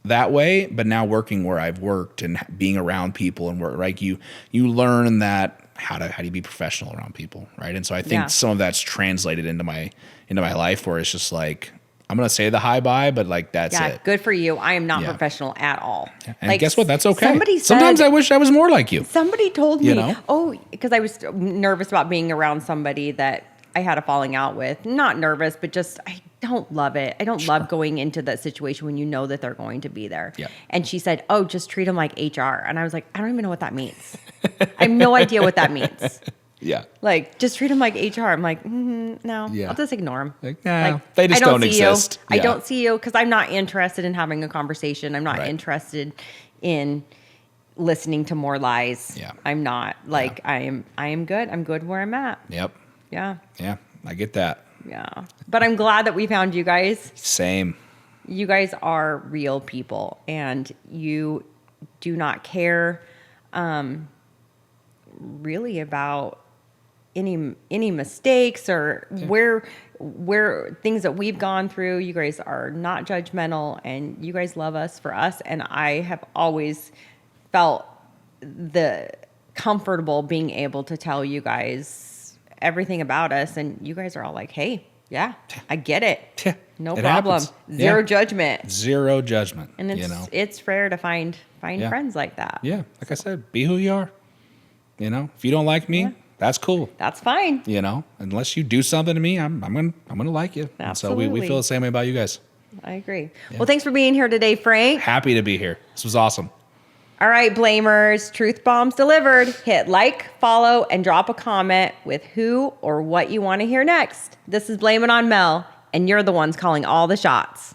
B: that way, but now working where I've worked and being around people and work, like you learn that how do you be professional around people, right? And so I think some of that's translated into my life, where it's just like, I'm going to say the hi bye, but like, that's it.
A: Good for you. I am not professional at all.
B: Yeah. And guess what? That's okay. Sometimes I wish I was more like you.
A: Somebody told me, because I was nervous about being around somebody that I had a falling out with. Not nervous, but just, I don't love it. I don't love going into that situation when you know that they're going to be there. Yeah. And she said, oh, just treat them like HR. And I was like, I don't even know what that means. I have no idea what that means.
B: Yeah.
A: Like, just treat them like HR. I'm like, no, I'll just ignore them.
B: Like, nah, they just don't exist.
A: I don't see you because I'm not interested in having a conversation. I'm not interested in listening to more lies. Yeah. I'm not. Like, I am good. I'm good where I'm at.
B: Yep.
A: Yeah.
B: Yeah. I get that.
A: Yeah. But I'm glad that we found you guys.
B: Same.
A: You guys are real people and you do not care really about any mistakes or where things that we've gone through. You guys are not judgmental and you guys love us for us. And I have always felt comfortable being able to tell you guys everything about us. And you guys are all like, hey, Yeah, I get it. No
B: It
A: problem.
B: happens.
A: Zero judgment.
B: Zero judgment.
A: And it's rare to find friends like that.
B: Yeah, like I said, be who you are. If you don't like me, that's cool.
A: That's fine.
B: Unless you do something to me, I'm gonna like you.
A: Absolutely.
B: And so we feel the same way about you guys.
A: I agree. Yeah. Well, thanks for being here today, Frank.
B: Happy to be here. This was awesome.
A: All right, Blamers, truth bombs delivered. Hit like, follow, and drop a comment with who or what you want to hear next. This is Blame It on Mel, and you're the ones calling all the shots.